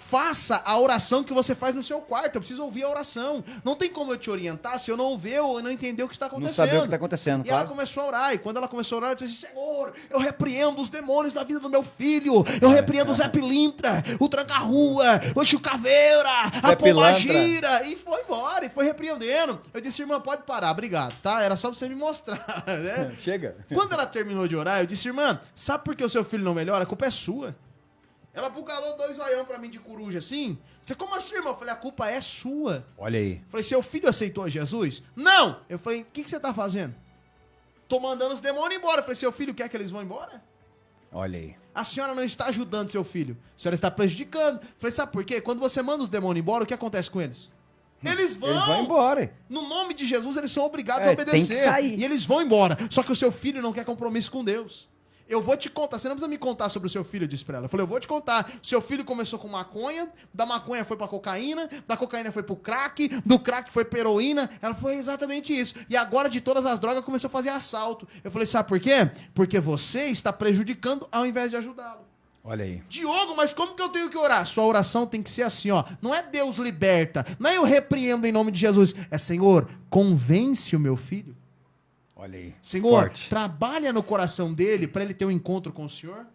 Faça a oração que você faz no seu quarto. Eu preciso ouvir a oração. Não tem como eu te orientar se eu não ver ou não entender o que está acontecendo. Não saber o que está acontecendo, E ela começou a orar. E quando ela começou a orar, ela disse assim, Senhor, eu repreendo os demônios da vida do meu filho. Eu repreendo o Zé Pilintra, o Tranca-Rua, o Chucaveira, a Pombagira. E foi embora, e foi repreendendo. Eu disse, irmã, pode parar, obrigado, tá? Era só pra você me mostrar, né? Chega. Quando ela terminou de orar, eu disse, irmã, sabe por que o seu filho não melhora? A culpa é sua. Ela bucalou 2 zoião pra mim de coruja assim. Você, como assim, irmão? Eu falei, a culpa é sua. Olha aí. Eu falei, seu filho aceitou Jesus? Não! Eu falei, o que você tá fazendo? Tô mandando os demônios embora. Eu falei, seu filho quer que eles vão embora? Olha aí. A senhora não está ajudando seu filho. A senhora está prejudicando. Eu falei, sabe por quê? Quando você manda os demônios embora, o que acontece com eles? Eles vão embora. No nome de Jesus, eles são obrigados a obedecer. Tem que sair. E eles vão embora. Só que o seu filho não quer compromisso com Deus. Eu vou te contar, você não precisa me contar sobre o seu filho, eu disse pra ela. Eu falei, eu vou te contar. Seu filho começou com maconha, da maconha foi pra cocaína, da cocaína foi pro crack, do crack foi pra heroína. Ela foi exatamente isso. E agora, de todas as drogas, começou a fazer assalto. Eu falei, sabe por quê? Porque você está prejudicando ao invés de ajudá-lo. Olha aí. Diogo, mas como que eu tenho que orar? Sua oração tem que ser assim, ó. Não é Deus liberta, não é eu repreendo em nome de Jesus. É, Senhor, convence o meu filho. Olha aí. Senhor, Forte. trabalha no coração dele para ele ter um encontro com o Senhor.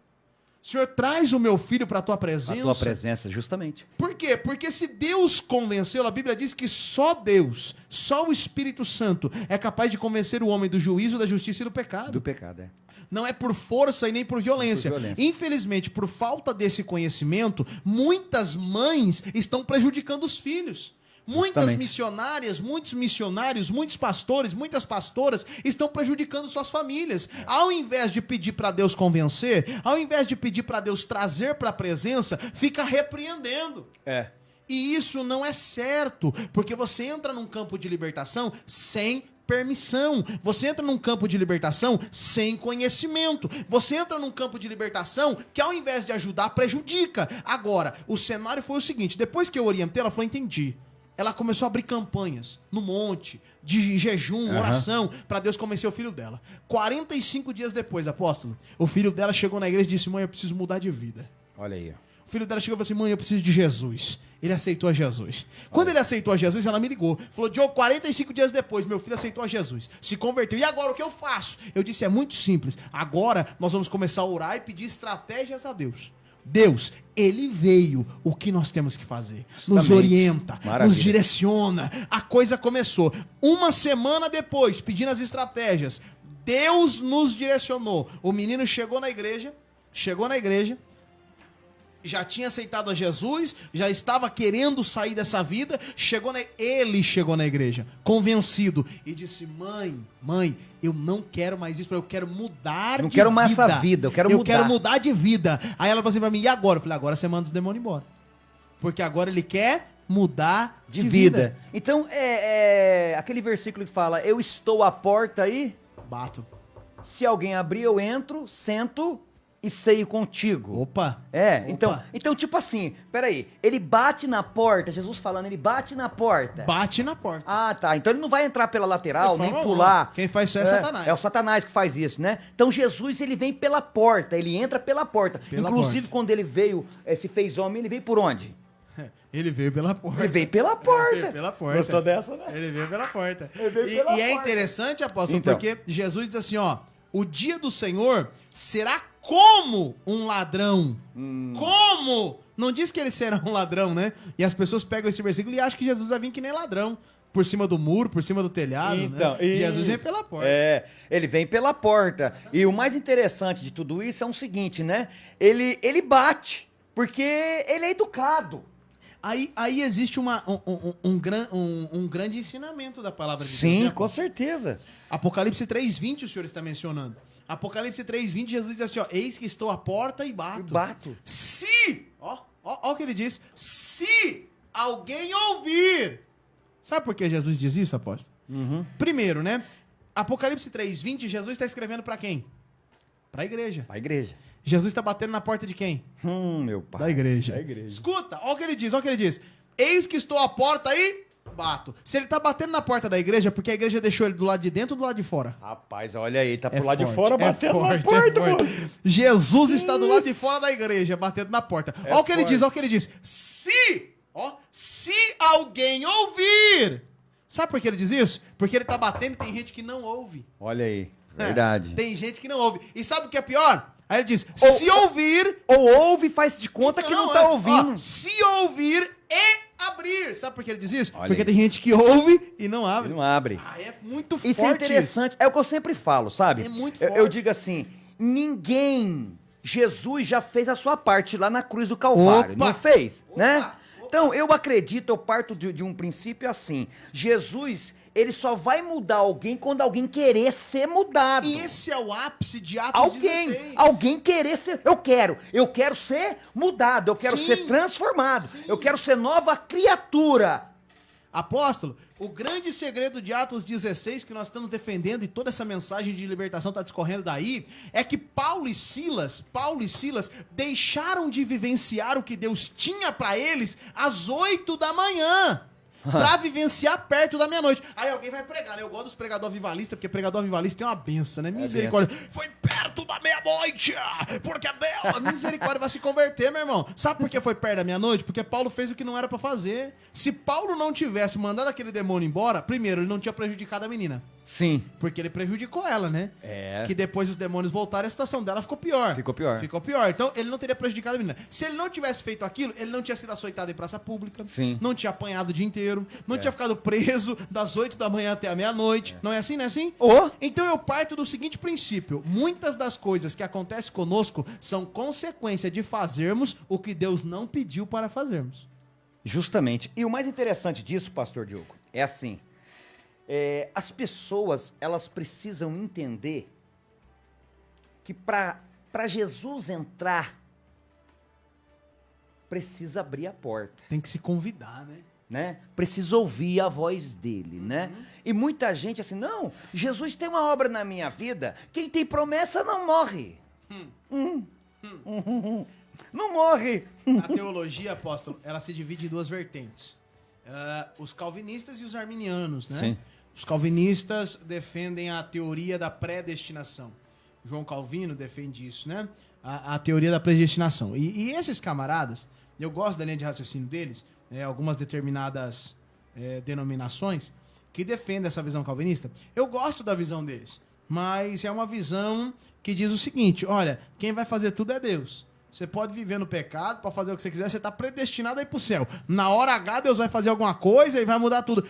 Senhor, traz o meu filho para a tua presença. A tua presença, justamente. Por quê? Porque se Deus convenceu, a Bíblia diz que só Deus, só o Espírito Santo é capaz de convencer o homem do juízo, da justiça e do pecado. Do pecado, é. Não é por força e nem por violência. Infelizmente, por falta desse conhecimento, muitas mães estão prejudicando os filhos. Muitas Justamente. missionárias, muitos missionários, muitos pastores, muitas pastoras estão prejudicando suas famílias. Ao invés de pedir para Deus convencer, ao invés de pedir para Deus trazer para a presença, fica repreendendo. É. E isso não é certo, porque você entra num campo de libertação sem permissão. Você entra num campo de libertação sem conhecimento. Você entra num campo de libertação que, ao invés de ajudar, prejudica. Agora, o cenário foi o seguinte: depois que eu orientei, ela falou, entendi. Ela começou a abrir campanhas no monte, de jejum, oração, para Deus convencer o filho dela. 45 dias depois, apóstolo, o filho dela chegou na igreja e disse, mãe, eu preciso mudar de vida. Olha aí, ó. O filho dela chegou e falou assim, mãe, eu preciso de Jesus. Ele aceitou a Jesus. Quando ele aceitou a Jesus, ela me ligou. Falou, Diogo, 45 dias depois, meu filho aceitou a Jesus. Se converteu. E agora, o que eu faço? Eu disse, é muito simples. Agora, nós vamos começar a orar e pedir estratégias a Deus. Deus, ele veio, o que nós temos que fazer? Nos orienta, nos direciona. A coisa começou. Uma semana depois, pedindo as estratégias, Deus nos direcionou. O menino chegou na igreja, já tinha aceitado a Jesus, já estava querendo sair dessa vida, ele chegou na igreja, convencido, e disse, mãe, eu não quero mais isso, eu quero mudar de vida. Não quero mais essa vida, eu quero mudar de vida. Aí ela falou assim pra mim, e agora? Eu falei, agora você manda os demônios embora. Porque agora ele quer mudar de vida. Então, é aquele versículo que fala, eu estou à porta e... Bato. Se alguém abrir, eu entro, sento... e ceio contigo. Opa! Então, tipo assim, peraí, ele bate na porta, Jesus falando, ele bate na porta. Bate na porta. Ah, tá, então ele não vai entrar pela lateral, nem pular. Quem faz isso é Satanás. É o Satanás que faz isso, né? Então Jesus, ele vem pela porta, ele entra pela porta. Inclusive, quando ele veio, se fez homem, ele veio por onde? Ele veio pela porta. Ele veio pela porta. Ele veio pela porta. Gostou dessa, né? Ele veio pela porta. E é interessante, apóstolo, então, porque Jesus diz assim, ó, o dia do Senhor será como um ladrão. Como? Não diz que ele será um ladrão, né? E as pessoas pegam esse versículo e acham que Jesus vai vir que nem ladrão. Por cima do muro, por cima do telhado, então, né? Jesus vem pela porta. Ele vem pela porta. E o mais interessante de tudo isso é o seguinte, né? Ele bate, porque ele é educado. Aí existe um grande ensinamento da palavra de Deus. Sim, né, com certeza. Apocalipse 3:20 o senhor está mencionando. Apocalipse 3:20, Jesus diz assim, ó, eis que estou à porta e bato. Se, ó o que ele diz, se alguém ouvir. Sabe por que Jesus diz isso, apóstolo? Primeiro, né, Apocalipse 3:20, Jesus está escrevendo para quem? Para a igreja. Para a igreja. Jesus está batendo na porta de quem? Meu pai. Da igreja. Escuta, ó o que ele diz, eis que estou à porta e bato. Se ele tá batendo na porta da igreja, porque a igreja deixou ele do lado de dentro ou do lado de fora? Rapaz, olha aí, tá pro lado forte, de fora batendo na forte, porta, mano. Jesus está do lado de fora da igreja, batendo na porta. Ó o que ele diz, se alguém ouvir. Sabe por que ele diz isso? Porque ele tá batendo e tem gente que não ouve. Olha aí, verdade. Tem gente que não ouve. E sabe o que é pior? Aí ele diz, se ouvir... Ou ouve e faz de conta que não tá ouvindo. Ó, se ouvir e abrir. Sabe por que ele diz isso? Olha, porque tem gente que ouve e não abre. É muito forte isso. É interessante. É o que eu sempre falo, sabe? É muito forte. Eu digo assim, Jesus já fez a sua parte lá na cruz do Calvário. Não fez, né? Então, eu acredito, eu parto de um princípio assim. Jesus... ele só vai mudar alguém quando alguém querer ser mudado. E esse é o ápice de Atos 16. Alguém querer ser... Eu quero ser mudado, eu quero ser transformado, eu quero ser nova criatura. Apóstolo, o grande segredo de Atos 16 que nós estamos defendendo e toda essa mensagem de libertação está discorrendo daí, é que Paulo e Silas deixaram de vivenciar o que Deus tinha para eles às 8 da manhã. Pra vivenciar perto da meia-noite. Aí alguém vai pregar, né? Eu gosto dos pregador avivalista, porque pregador avivalista tem uma benção, né? Misericórdia. Foi perto da meia-noite, porque a misericórdia vai se converter, meu irmão. Sabe por que foi perto da meia-noite? Porque Paulo fez o que não era pra fazer. Se Paulo não tivesse mandado aquele demônio embora, primeiro, ele não tinha prejudicado a menina. Sim. Porque ele prejudicou ela, né? É. Que depois os demônios voltaram, a situação dela ficou pior. Ficou pior. Ficou pior. Então, ele não teria prejudicado a menina. Se ele não tivesse feito aquilo, ele não tinha sido açoitado em praça pública. Sim. Não tinha apanhado o dia inteiro. Não tinha ficado preso das 8 da manhã até a meia-noite. Não é assim, não é assim? Oh. Então, eu parto do seguinte princípio. Muitas das coisas que acontecem conosco são consequência de fazermos o que Deus não pediu para fazermos. Justamente. E o mais interessante disso, pastor Diogo, é assim... as pessoas, elas precisam entender que para Jesus entrar, precisa abrir a porta, Tem que se convidar, né? Precisa ouvir a voz dele, né? E muita gente assim, não, Jesus tem uma obra na minha vida, quem tem promessa não morre. Não morre. A teologia, apóstolo, ela se divide em duas vertentes. Os calvinistas e os arminianos, né? Sim. Os calvinistas defendem a teoria da predestinação. João Calvino defende isso, né? A teoria da predestinação. E esses camaradas, eu gosto da linha de raciocínio deles, algumas determinadas denominações que defendem essa visão calvinista. Eu gosto da visão deles, mas é uma visão que diz o seguinte, olha, quem vai fazer tudo é Deus. Você pode viver no pecado, pode fazer o que você quiser, você está predestinado a ir pro céu. Na hora H, Deus vai fazer alguma coisa e vai mudar tudo.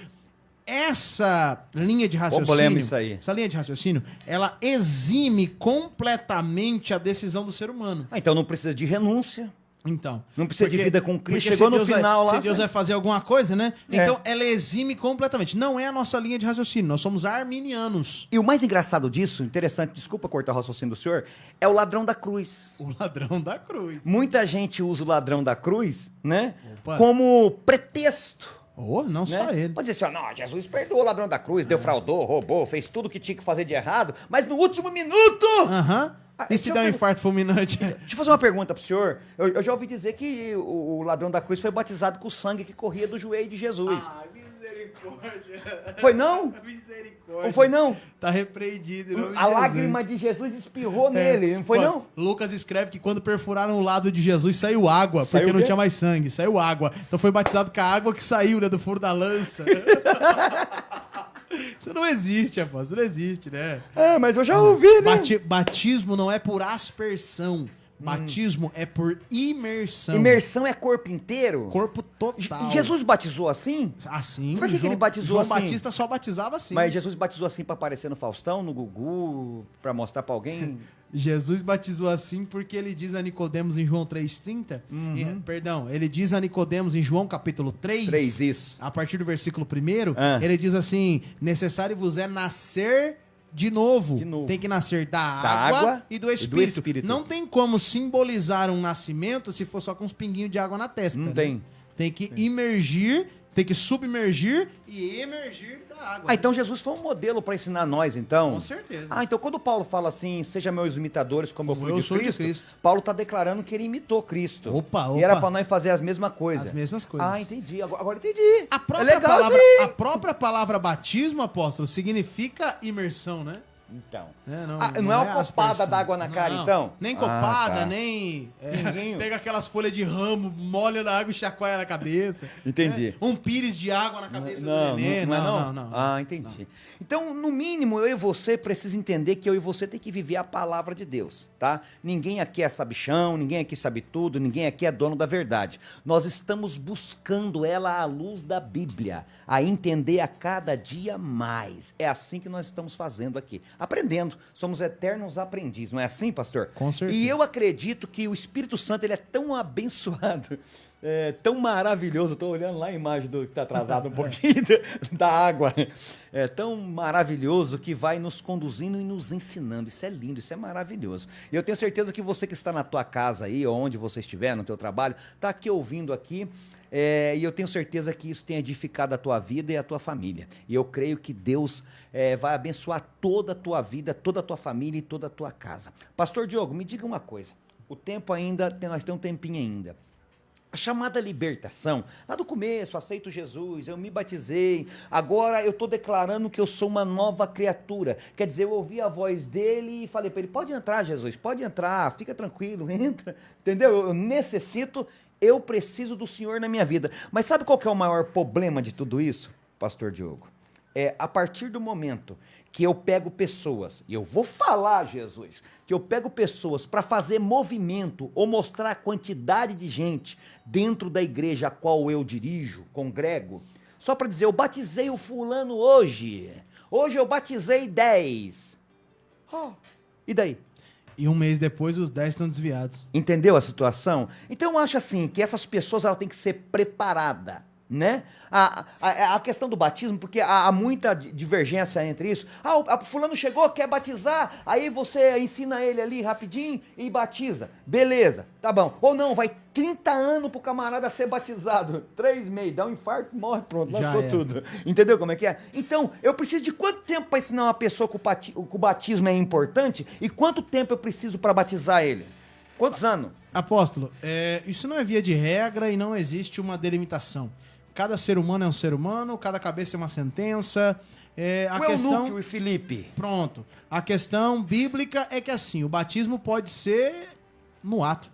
Essa linha de raciocínio, isso aí. essa linha de raciocínio, ela exime completamente a decisão do ser humano. Então não precisa de renúncia. Então, Não precisa de vida com Cristo, porque chegou se no Deus final lá, Se Deus foi- vai fazer alguma coisa, né? É. Então, ela exime completamente. Não é a nossa linha de raciocínio, nós somos arminianos. E o mais engraçado disso, interessante, desculpa cortar o raciocínio do senhor, é o ladrão da cruz. O ladrão da cruz. Muita gente usa o ladrão da cruz, né? Opa. Como pretexto. Oh, não Né? só ele. Pode dizer assim, ó, não, Jesus perdoou o ladrão da cruz, defraudou, roubou, fez tudo o que tinha que fazer de errado, mas no último minuto... Aham. Ah, E se deixa eu der um pergun- infarto fulminante? Deixa eu fazer uma pergunta pro senhor. Eu já ouvi dizer que o ladrão da cruz foi batizado com o sangue que corria do joelho de Jesus. Ah, misericórdia. Foi não? Misericórdia. Não foi não? Tá repreendido em nome de A Jesus. lágrima de Jesus espirrou nele, não foi Pô, não? Lucas escreve que quando perfuraram o lado de Jesus saiu água, Saiu porque o não quê? tinha mais sangue, saiu água. Então foi batizado com a água que saiu, né, do furo da lança. Isso não existe, rapaz, isso não existe, né? É, mas eu já ouvi, né? Batismo não é por aspersão, batismo é por imersão. Imersão é corpo inteiro? Corpo total. Jesus batizou assim? Assim, Por que ele batizou João assim? Batista só batizava assim. Mas Jesus batizou assim pra aparecer no Faustão, no Gugu, pra mostrar pra alguém? Jesus batizou assim porque ele diz a Nicodemos em João 3,30. Perdão, ele diz a Nicodemos em João capítulo 3. 3, isso. A partir do versículo 1, Ah. ele diz assim: necessário vos é nascer de novo. De novo. Tem que nascer da água água e do Espírito. Espírito. Não tem como simbolizar um nascimento se for só com uns pinguinhos de água na testa. Não né? tem. Tem que imergir, tem que submergir e emergir da água. Ah, então Jesus foi um modelo pra ensinar nós, então? Com certeza. Ah, então quando Paulo fala assim, seja meus imitadores como eu fui Eu de sou de Cristo, Cristo. Paulo tá declarando que ele imitou Cristo. Opa, E era opa. pra nós fazer as mesmas coisas. As mesmas coisas. Ah, entendi. Agora entendi. A própria, é legal palavra, isso aí. a própria palavra batismo, apóstolo, significa imersão, né? Então. Não é uma copada aspersão. d'água na cara, Não. então? Nem copada, tá. nem... Pinguinho. pega aquelas folhas de ramo, molha na água e chacoalha na cabeça. Entendi. né? Um pires de água na cabeça do neném. Não. Ah, entendi. Então, no mínimo, eu e você precisamos entender que eu e você tem que viver a palavra de Deus, tá? Ninguém aqui é sabichão, ninguém aqui sabe tudo, ninguém aqui é dono da verdade. Nós estamos buscando ela à luz da Bíblia, a entender a cada dia mais. É assim que nós estamos fazendo aqui, aprendendo. Somos eternos aprendizes, não é assim, pastor? Com certeza. E eu acredito que o Espírito Santo ele é tão abençoado É tão maravilhoso, eu tô olhando lá a imagem do que tá atrasado um pouquinho da água. É tão maravilhoso que vai nos conduzindo e nos ensinando. Isso é lindo, isso é maravilhoso. E eu tenho certeza que você que está na tua casa aí, ou onde você estiver, no teu trabalho, tá aqui ouvindo aqui, e eu tenho certeza que isso tem edificado a tua vida e a tua família. E eu creio que Deus vai abençoar toda a tua vida, toda a tua família e toda a tua casa. Pastor Diogo, me diga uma coisa. O tempo ainda, nós temos um tempinho ainda. A chamada libertação, lá do começo, aceito Jesus, eu me batizei, agora eu estou declarando que eu sou uma nova criatura. Quer dizer, eu ouvi a voz dele e falei para ele, pode entrar, Jesus, pode entrar, fica tranquilo, entra. Entendeu? Eu preciso do Senhor na minha vida. Mas sabe qual que é o maior problema de tudo isso, Pastor Diogo? É a partir do momento que eu pego pessoas, e eu vou falar, Jesus, que eu pego pessoas para fazer movimento ou mostrar a quantidade de gente dentro da igreja a qual eu dirijo, congrego, só para dizer, eu batizei o fulano hoje eu batizei 10. E daí? E um mês depois, os 10 estão desviados. Entendeu a situação? Então eu acho assim, que essas pessoas elas têm que ser preparadas, né? A questão do batismo, porque há muita divergência entre isso. O fulano chegou, quer batizar, aí você ensina ele ali rapidinho e batiza. Beleza, tá bom. Ou não, vai 30 anos pro camarada ser batizado. 3 meses, dá um infarto, morre, pronto, lascou tudo. Entendeu como é que é? Então, eu preciso de quanto tempo para ensinar uma pessoa que o batismo é importante e quanto tempo eu preciso para batizar ele? Quantos anos? Apóstolo, isso não é via de regra e não existe uma delimitação. Cada ser humano é um ser humano, cada cabeça é uma sentença. O Eunuco e Felipe. Pronto. A questão bíblica é que assim, o batismo pode ser no ato.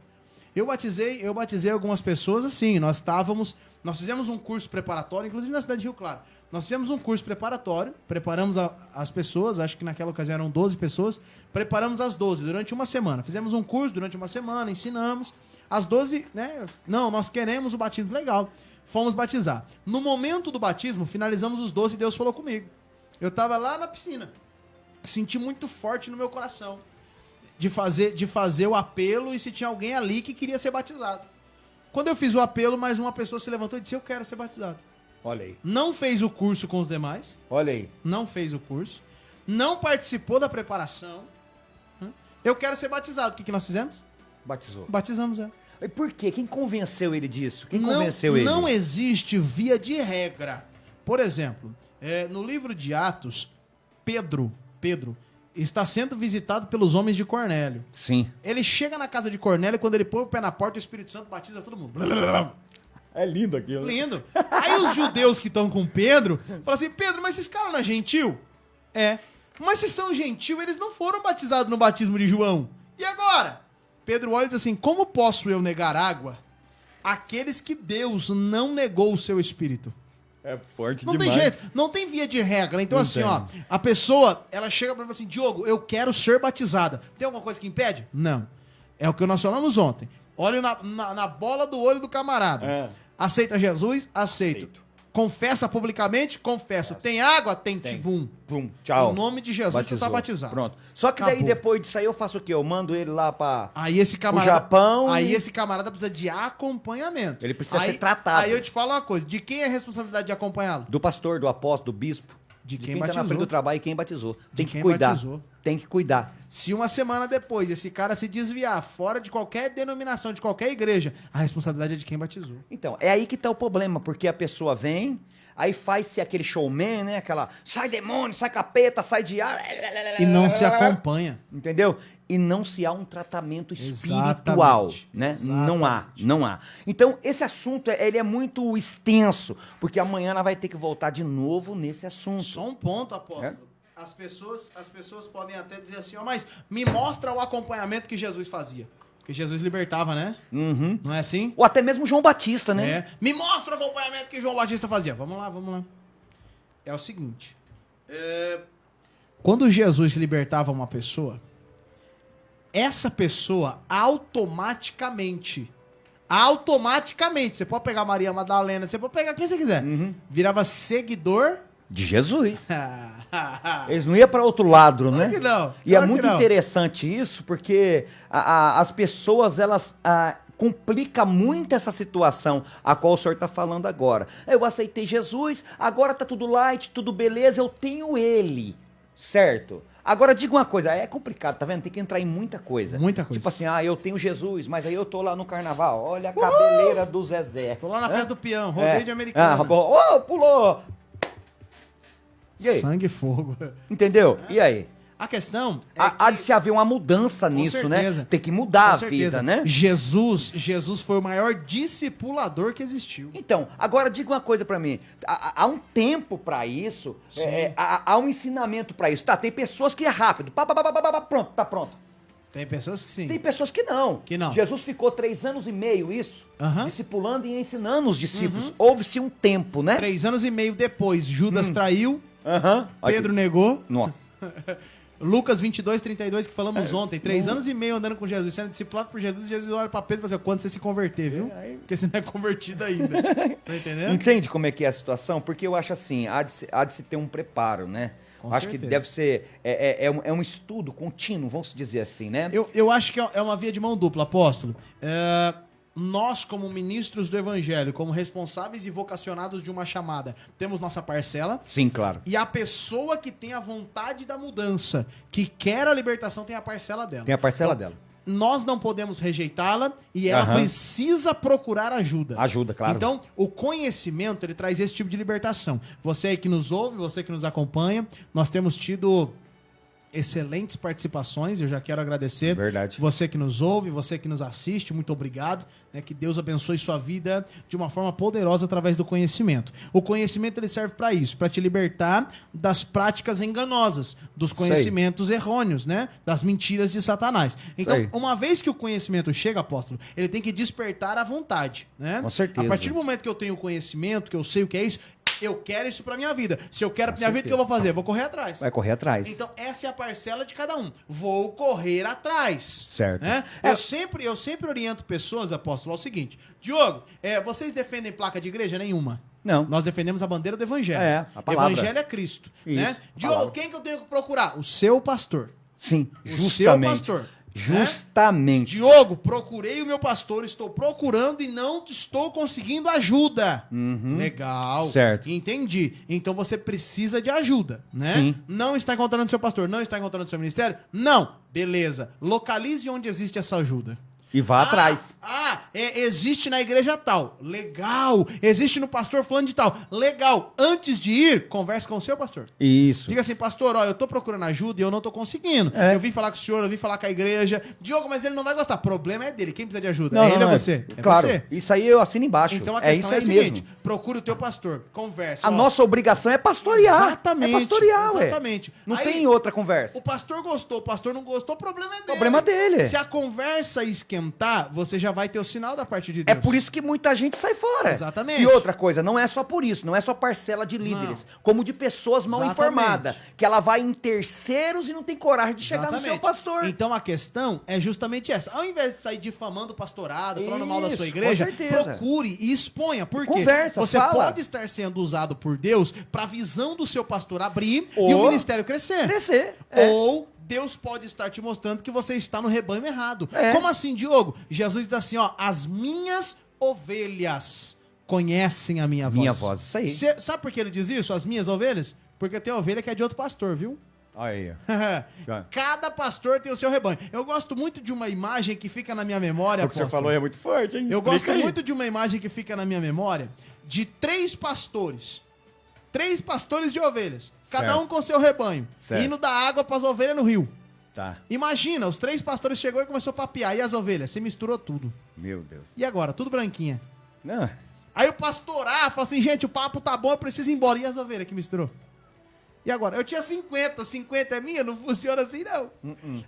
Eu batizei algumas pessoas assim, nós fizemos um curso preparatório, inclusive na cidade de Rio Claro. Nós fizemos um curso preparatório, preparamos as pessoas, acho que naquela ocasião eram 12 pessoas, preparamos as 12 durante uma semana. Fizemos um curso durante uma semana, ensinamos. As 12, né? Não, nós queremos o batismo, legal. Fomos batizar. No momento do batismo, finalizamos os 12 e Deus falou comigo. Eu tava lá na piscina. Senti muito forte no meu coração de fazer o apelo e se tinha alguém ali que queria ser batizado. Quando eu fiz o apelo, mais uma pessoa se levantou e disse, eu quero ser batizado. Olha aí. Não fez o curso com os demais. Olha aí. Não fez o curso. Não participou da preparação. Eu quero ser batizado. O que nós fizemos? Batizou. Batizamos, E por quê? Quem convenceu ele disso? Quem convenceu ele? Não existe via de regra. Por exemplo, no livro de Atos, Pedro está sendo visitado pelos homens de Cornélio. Sim. Ele chega na casa de Cornélio e quando ele põe o pé na porta, o Espírito Santo batiza todo mundo. É lindo aquilo. Lindo. Aí os judeus que estão com Pedro falam assim, Pedro, mas esses caras não é gentil? Mas se são gentil, eles não foram batizados no batismo de João. E agora? Pedro olha e diz assim, como posso eu negar água àqueles que Deus não negou o seu Espírito? É forte não demais. Não tem jeito, não tem via de regra. Então assim, a pessoa, ela chega pra mim assim, Diogo, eu quero ser batizada. Tem alguma coisa que impede? Não. É o que nós falamos ontem. Olha na bola do olho do camarada. Aceita Jesus? Aceito. Confessa publicamente? Confesso. Tem água? Tem. Tibum. Pum, tchau. Em nome de Jesus, tu tá batizado. Pronto. Só que daí, depois disso aí, eu faço o quê? Eu mando ele lá pra o Japão. Aí esse camarada precisa de acompanhamento. Ele precisa ser tratado. Aí eu te falo uma coisa. De quem é a responsabilidade de acompanhá-lo? Do pastor, do apóstolo, do bispo. De quem tá batizou. na frente do trabalho e quem batizou. Tem De que quem cuidar. batizou. Tem que cuidar. Se uma semana depois esse cara se desviar fora de qualquer denominação, de qualquer igreja, a responsabilidade é de quem batizou. Então, é aí que tá o problema, porque a pessoa vem, aí faz-se aquele showman, né? Aquela, sai demônio, sai capeta, sai diabo. E não se acompanha. Entendeu? E não se há um tratamento espiritual, né? Exatamente. Não há. Então, esse assunto, ele é muito extenso, porque amanhã ela vai ter que voltar de novo nesse assunto. Só um ponto, apóstolo. As pessoas podem até dizer assim, mas me mostra o acompanhamento que Jesus fazia. Porque Jesus libertava, né? Uhum. Não é assim? Ou até mesmo João Batista, né? Me mostra o acompanhamento que João Batista fazia. Vamos lá. É o seguinte. Quando Jesus libertava uma pessoa, essa pessoa automaticamente, você pode pegar Maria Madalena, você pode pegar quem você quiser, virava seguidor de Jesus. Eles não iam para outro lado, né? Que não. E é muito interessante isso, porque as pessoas, elas complica muito essa situação a qual o senhor está falando agora. Eu aceitei Jesus, agora tá tudo light, tudo beleza, eu tenho ele, certo? Agora diga uma coisa, é complicado, tá vendo? Tem que entrar em muita coisa. Muita coisa. Tipo assim, eu tenho Jesus, mas aí eu tô lá no carnaval, olha a cabeleira do Zezé. Tô lá na festa do peão, rodeio de americana. Pulou! E aí? Sangue e fogo. Entendeu? E aí? A questão Há de se haver uma mudança nisso, certeza. né? Tem que mudar Com a vida, né? Jesus foi o maior discipulador que existiu. Então, agora diga uma coisa pra mim. Há um tempo pra isso, há um ensinamento pra isso. Tá, tem pessoas que é rápido. Pronto, tá pronto. Tem pessoas que sim. Tem pessoas que não. Que não. Jesus ficou 3 anos e meio, isso, Aham. discipulando e ensinando os discípulos. Houve-se um tempo, né? 3 anos e meio depois, Judas traiu, Aham. Pedro negou. Nossa. Lucas 22, 32, que falamos ontem. 3 anos e meio andando com Jesus, sendo discipulado por Jesus. Jesus olha pra Pedro e fala assim, quando você se converter, viu? Porque você não é convertido ainda. Tá entendendo? Entende como é que é a situação? Porque eu acho assim, há de se ter um preparo, né? Com Acho que certeza. deve ser, é um estudo contínuo, vamos dizer assim, né? Eu acho que é uma via de mão dupla, apóstolo. Nós, como ministros do evangelho, como responsáveis e vocacionados de uma chamada, temos nossa parcela. Sim, claro. E a pessoa que tem a vontade da mudança, que quer a libertação, tem a parcela dela. Tem a parcela Então, dela. Nós não podemos rejeitá-la e ela Aham. precisa procurar ajuda. Ajuda, claro. Então, o conhecimento, ele traz esse tipo de libertação. Você aí que nos ouve, você que nos acompanha, nós temos tido excelentes participações, eu já quero agradecer. Verdade. Você que nos ouve, você que nos assiste, muito obrigado. Né, que Deus abençoe sua vida de uma forma poderosa através do conhecimento. O conhecimento ele serve para isso, para te libertar das práticas enganosas, dos conhecimentos errôneos, né? Das mentiras de Satanás. Então, aí. uma vez que o conhecimento chega, apóstolo, ele tem que despertar a vontade, né? Com certeza. A partir do momento que eu tenho conhecimento, que eu sei o que é isso, eu quero isso pra minha vida. Se eu quero pra minha vida, o que eu vou fazer? Eu vou correr atrás. Vai correr atrás. Então, essa é a parcela de cada um. Vou correr atrás. Certo. Né? Eu sempre oriento pessoas, apóstolo, ao seguinte. Diogo, vocês defendem placa de igreja? Nenhuma. Não. Nós defendemos a bandeira do evangelho. A palavra. Evangelho é Cristo. Isso, Né? a Diogo, palavra. quem que eu tenho que procurar? O seu pastor. Sim, O justamente. seu pastor. Justamente. Diogo, procurei o meu pastor, estou procurando e não estou conseguindo ajuda. Legal. Certo. Entendi. Então você precisa de ajuda, né? Sim. Não está encontrando o seu pastor, não está encontrando o seu ministério? Não. Beleza. Localize onde existe essa ajuda. E vá atrás. Existe na igreja tal. Legal. Existe no pastor fulano de tal. Legal. Antes de ir, converse com o seu pastor. Isso. Diga assim, pastor, ó, eu tô procurando ajuda e eu não tô conseguindo. Eu vim falar com o senhor, eu vim falar com a igreja. Diogo, mas ele não vai gostar. Problema é dele. Quem precisa de ajuda? É ele ou você? É Claro. você. Isso aí eu assino embaixo. Então a é questão isso é a aí seguinte: mesmo. procure o teu pastor, converse. A nossa obrigação é pastorear. Exatamente. É pastorear, ué. Exatamente. Não Aí, tem outra conversa. o pastor gostou, o pastor não gostou, o problema é dele. Problema dele. Se a conversa esquentar, você já vai ter o sinal da parte de Deus. É por isso que muita gente sai fora. Exatamente. E outra coisa, não é só por isso, não é só parcela de líderes, como de pessoas mal Exatamente. informadas, que ela vai em terceiros e não tem coragem de chegar no seu pastor. Então a questão é justamente essa. Ao invés de sair difamando o pastorado, falando mal da Isso, sua igreja, com certeza. procure e exponha. Por quê? Conversa, você fala. pode estar sendo usado por Deus para a visão do seu pastor abrir e Ou o ministério crescer. Crescer. Ou Deus pode estar te mostrando que você está no rebanho errado. É. Como assim, Diogo? Jesus diz assim, ó, as minhas ovelhas conhecem a minha voz. Minha voz, isso aí. Sabe por que ele diz isso? As minhas ovelhas? Porque tem ovelha que é de outro pastor, viu? Aí. Cada pastor tem o seu rebanho. Eu gosto muito de uma imagem que fica na minha memória, O que o senhor apóstolo. falou é muito forte, hein? Eu Explica gosto aí. muito de uma imagem que fica na minha memória de 3 pastores. 3 pastores de ovelhas. Cada Certo. um com seu rebanho. Certo. Indo dar água para as ovelhas no rio. Tá. Imagina, os 3 pastores chegou e começou a papear. E as ovelhas? Você misturou tudo. Meu Deus. E agora? Tudo branquinha. Não. Aí o pastor A fala assim, gente, o papo tá bom, eu preciso ir embora. E as ovelhas que misturou? E agora? Eu tinha 50 é minha? Não funciona assim, não.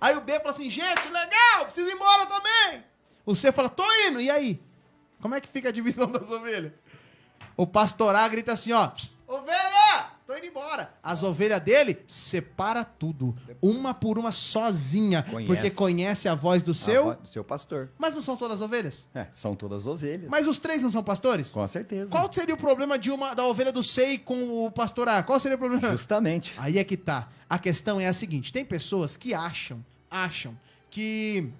Aí o B fala assim, gente, legal, preciso ir embora também. O C fala, tô indo. E aí? Como é que fica a divisão das ovelhas? O pastor A grita assim, ó, ovelha, tô indo embora. As ovelhas dele separa tudo, uma por uma sozinha, porque conhece a voz do seu... Do seu pastor. Mas não são todas ovelhas? São todas ovelhas. Mas os 3 não são pastores? Com certeza. Qual seria o problema da ovelha do Sei com o pastor A? Qual seria o problema? Justamente. Aí é que tá. A questão é a seguinte: tem pessoas que acham que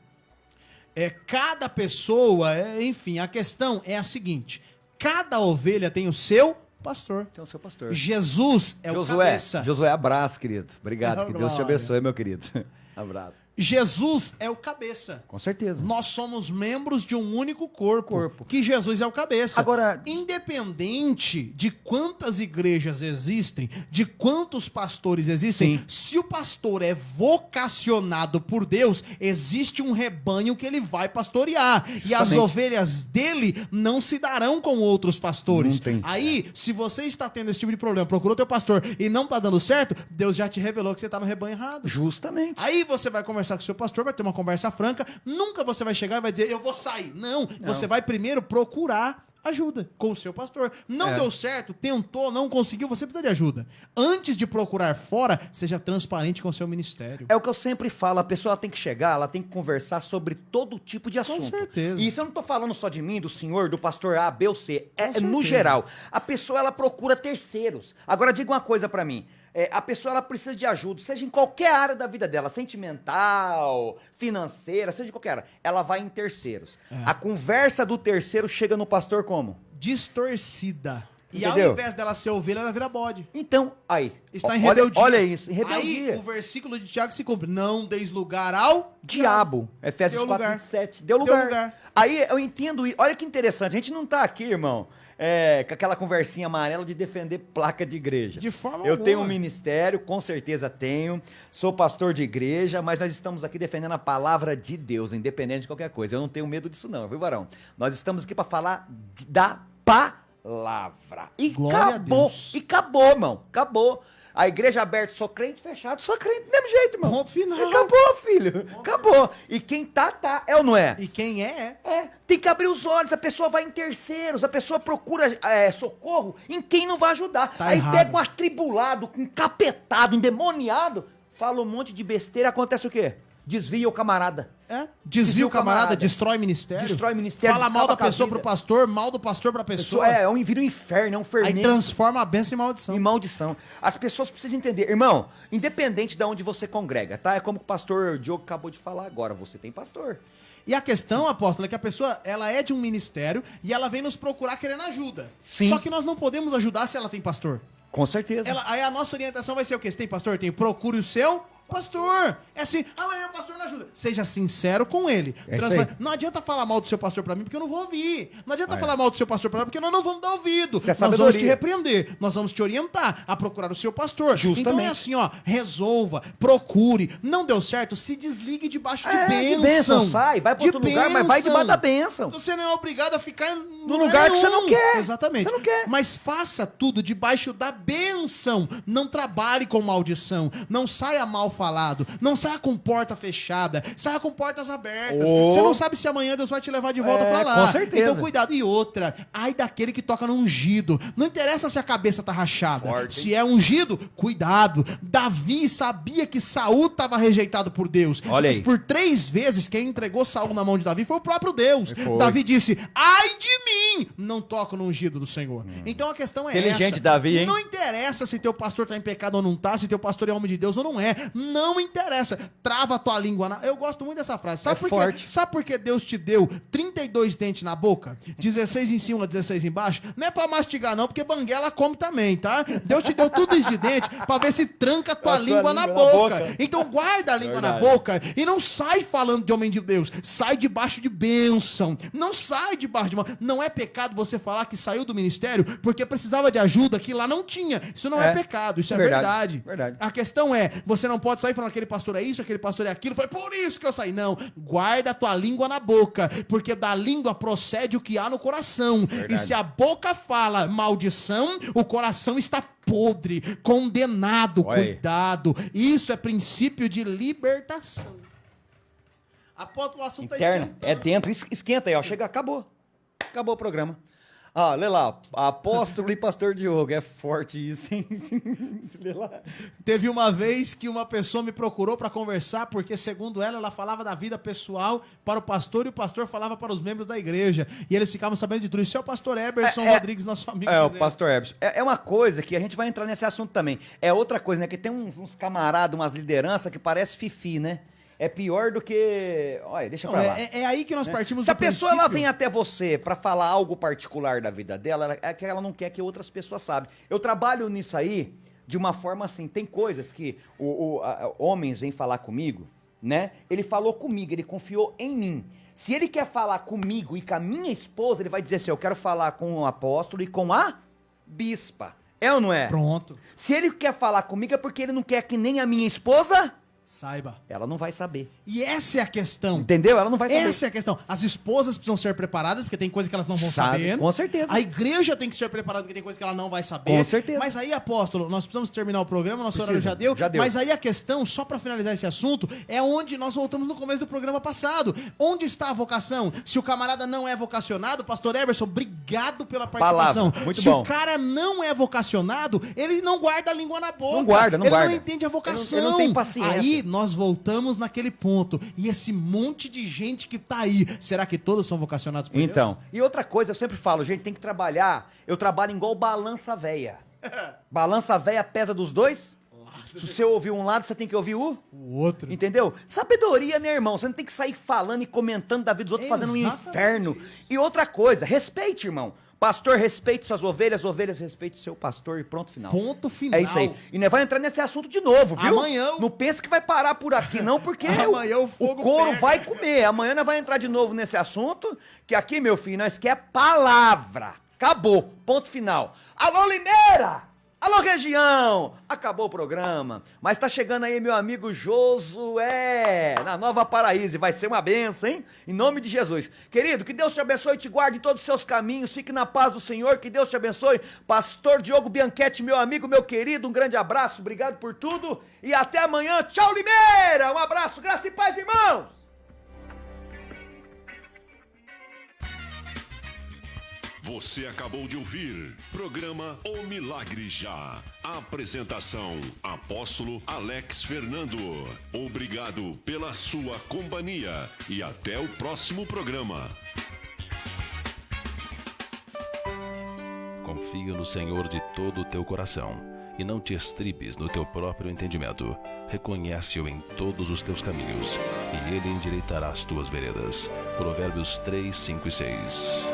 Cada pessoa, enfim, a questão é a seguinte: cada ovelha tem o seu pastor. Tem o seu pastor. Jesus é o cabeça. Josué, abraço, querido. Obrigado, que Deus te Glória. abençoe, meu querido. Abraço. Jesus é o cabeça. Com certeza. Nós somos membros de um único corpo. Que Jesus é o cabeça. Agora, independente de quantas igrejas existem, de quantos pastores existem, sim, se o pastor é vocacionado por Deus, existe um rebanho que ele vai pastorear. Justamente. E as ovelhas dele não se darão com outros pastores. Aí, se você está tendo esse tipo de problema, procurou teu pastor e não está dando certo, Deus já te revelou que você está no rebanho errado. Justamente. Aí você vai conversar com o seu pastor, vai ter uma conversa franca, nunca você vai chegar e vai dizer, eu vou sair. Não, você vai primeiro procurar ajuda com o seu pastor. Não deu certo, tentou, não conseguiu, você precisa de ajuda. Antes de procurar fora, seja transparente com o seu ministério. É o que eu sempre falo, a pessoa tem que chegar, ela tem que conversar sobre todo tipo de assunto. Com certeza. E isso eu não tô falando só de mim, do senhor, do pastor A, B ou C, é no geral. A pessoa, ela procura terceiros. Agora, diga uma coisa pra mim. A pessoa, ela precisa de ajuda, seja em qualquer área da vida dela, sentimental, financeira, seja em qualquer área, ela vai em terceiros. A conversa do terceiro chega no pastor como? Distorcida. Entendeu? E ao invés dela ser ovelha, ela vira bode. Então, aí. Está em rebeldia. Olha isso, em rebeldia. Aí o versículo de Tiago se cumpre. Não deis lugar ao diabo. Efésios 4:27. Deu lugar. Aí eu entendo isso. Olha que interessante, a gente não tá aqui, irmão, com aquela conversinha amarela de defender placa de igreja. De forma Eu alguma. tenho um ministério, com certeza tenho, sou pastor de igreja, mas nós estamos aqui defendendo a palavra de Deus, independente de qualquer coisa. Eu não tenho medo disso não, viu, varão? Nós estamos aqui para falar da palavra. E Glória acabou. a Deus. E acabou, irmão. Acabou. A igreja aberta, sou crente, fechado, sou crente do mesmo jeito, irmão. Ponto final. Acabou, filho. Acabou. E quem tá, é ou não é? E quem é? Tem que abrir os olhos, a pessoa vai em terceiros, a pessoa procura socorro em quem não vai ajudar. Tá Aí errado. pega um atribulado, um encapetado, endemoniado, fala um monte de besteira, acontece o quê? Desvia o camarada. Desvia o camarada, destrói ministério. Destrói ministério. Fala mal da acaba com a pessoa vida. pro pastor, mal do pastor pra pessoa. Vira um inferno, é um fermento. Aí transforma a bênção em maldição. Em maldição. As pessoas precisam entender. Irmão, independente de onde você congrega, tá? É como o pastor Diogo acabou de falar agora. Você tem pastor. E a questão, apóstolo, é que a pessoa, ela é de um ministério e ela vem nos procurar querendo ajuda. Sim. Só que nós não podemos ajudar se ela tem pastor. Com certeza. Aí a nossa orientação vai ser o quê? Você tem pastor? Tem. Procure o seu pastor. É assim, mas meu pastor não ajuda. Seja sincero com ele. Não adianta falar mal do seu pastor pra mim, porque eu não vou ouvir. Não adianta falar mal do seu pastor pra mim, porque nós não vamos dar ouvido. Nós vamos te repreender. Nós vamos te orientar a procurar o seu pastor. Justamente. Então é assim, resolva, procure. Não deu certo, se desligue debaixo de bênção. De bênção, sai, vai pra outro lugar, mas vai debaixo da bênção. Você não é obrigado a ficar no lugar que você não quer. Exatamente. Você não quer. Mas faça tudo debaixo da bênção. Não trabalhe com maldição. Não saia mal falado. Não saia com porta fechada. Saia com portas abertas. Você não sabe se amanhã Deus vai te levar de volta pra lá. Com certeza. Então cuidado. E outra, ai daquele que toca no ungido. Não interessa se a cabeça tá rachada. Forte. Se é ungido, cuidado. Davi sabia que Saul estava rejeitado por Deus. Olha Mas aí. por 3 vezes quem entregou Saul na mão de Davi foi o próprio Deus. Foi. Davi disse, ai de mim, não toco no ungido do Senhor. Então a questão é Inteligente, essa. Davi, hein? Não interessa se teu pastor tá em pecado ou não tá, se teu pastor é homem de Deus ou não é. Não interessa. Trava a tua língua. Eu gosto muito dessa frase. Sabe por quê? forte. Sabe por que Deus te deu 32 dentes na boca? 16 em cima, 16 embaixo? Não é pra mastigar não, porque banguela come também, tá? Deus te deu tudo isso de dente pra ver se tranca a tua língua na boca. Então guarda a língua na boca e não sai falando de homem de Deus. Sai debaixo de bênção. Não sai debaixo de uma... Não é pecado você falar que saiu do ministério porque precisava de ajuda que lá não tinha. Isso não é pecado, isso é verdade. A questão é, você não pode sair falando aquele pastor é isso, aquele pastor é aquilo. Foi por isso que eu saí. Não, guarda a tua língua na boca, porque da língua procede o que há no coração. E se a boca fala maldição, o coração está podre, condenado. Cuidado. Isso é princípio de libertação. Apóstolo, o assunto Interna. tá esquentando. É dentro, esquenta aí, ó. Chega, acabou. Acabou o programa. Lê lá, apóstolo e pastor Diogo, é forte isso, hein? Lê lá. Teve uma vez que uma pessoa me procurou para conversar, porque segundo ela falava da vida pessoal para o pastor e o pastor falava para os membros da igreja. E eles ficavam sabendo de tudo. Isso é o pastor Eberson Rodrigues, nosso amigo. O pastor Eberson. É uma coisa que a gente vai entrar nesse assunto também. É outra coisa, né? Que tem uns camaradas, umas lideranças que parece fifi, né? é pior do que... Olha, deixa pra lá. É aí que nós partimos Se a do pessoa ela princípio. vem até você pra falar algo particular da vida dela, é que ela não quer que outras pessoas saibam. Eu trabalho nisso aí de uma forma assim, tem coisas que homens vêm falar comigo, né? Ele falou comigo, ele confiou em mim. Se ele quer falar comigo e com a minha esposa, ele vai dizer assim, eu quero falar com o apóstolo e com a bispa. É ou não é? Pronto. Se ele quer falar comigo é porque ele não quer que nem a minha esposa... Saiba. Ela não vai saber. E essa é a questão. Entendeu? Ela não vai saber. Essa é a questão. As esposas precisam ser preparadas, porque tem coisa que elas não vão Sabe, saber. com certeza. A igreja tem que ser preparada, porque tem coisa que ela não vai saber. Com certeza. Mas aí, apóstolo, nós precisamos terminar o programa, nosso horário Precisa. já deu. Já deu. Mas aí a questão, só pra finalizar esse assunto, é onde nós voltamos no começo do programa passado. Onde está a vocação? Se o camarada não é vocacionado, pastor Everson, obrigado pela participação. Palavra. Muito Se bom. o cara não é vocacionado, ele não guarda a língua na boca. Não guarda, não ele guarda. não entende a vocação. Ele não tem paciência. Aí nós voltamos naquele ponto. E esse monte de gente que tá aí, será que todos são vocacionados por Deus? Então, e outra coisa, eu sempre falo, gente, tem que trabalhar. Eu trabalho igual balança véia. Balança véia pesa dos dois. Se você ouvir um lado, você tem que ouvir o outro. Entendeu? Sabedoria, né, irmão? Você não tem que sair falando e comentando da vida dos outros, fazendo um inferno. E outra coisa, respeite, irmão. Pastor, respeite suas ovelhas, ovelhas, respeite seu pastor e pronto, final. Ponto final. É isso aí. E nós vamos entrar nesse assunto de novo, viu? Amanhã Não pensa que vai parar por aqui, não, porque Amanhã o fogo couro pega. vai comer. Amanhã nós vamos entrar de novo nesse assunto, que aqui, meu filho, nós quer palavra. Acabou. Ponto final. Alô, Limeira! Alô, região! Acabou o programa, mas tá chegando aí meu amigo Josué, na Nova Paraíso, e vai ser uma benção, hein? Em nome de Jesus. Querido, que Deus te abençoe e te guarde em todos os seus caminhos, fique na paz do Senhor, que Deus te abençoe. Pastor Diogo Bianchetti, meu amigo, meu querido, um grande abraço, obrigado por tudo, e até amanhã. Tchau, Limeira! Um abraço, graça e paz, irmãos! Você acabou de ouvir programa O Milagre Já. Apresentação: Apóstolo Alex Fernando. Obrigado pela sua companhia e até o próximo programa. Confia no Senhor de todo o teu coração e não te estribes no teu próprio entendimento. Reconhece-o em todos os teus caminhos e ele endireitará as tuas veredas. Provérbios 3, 5 e 6.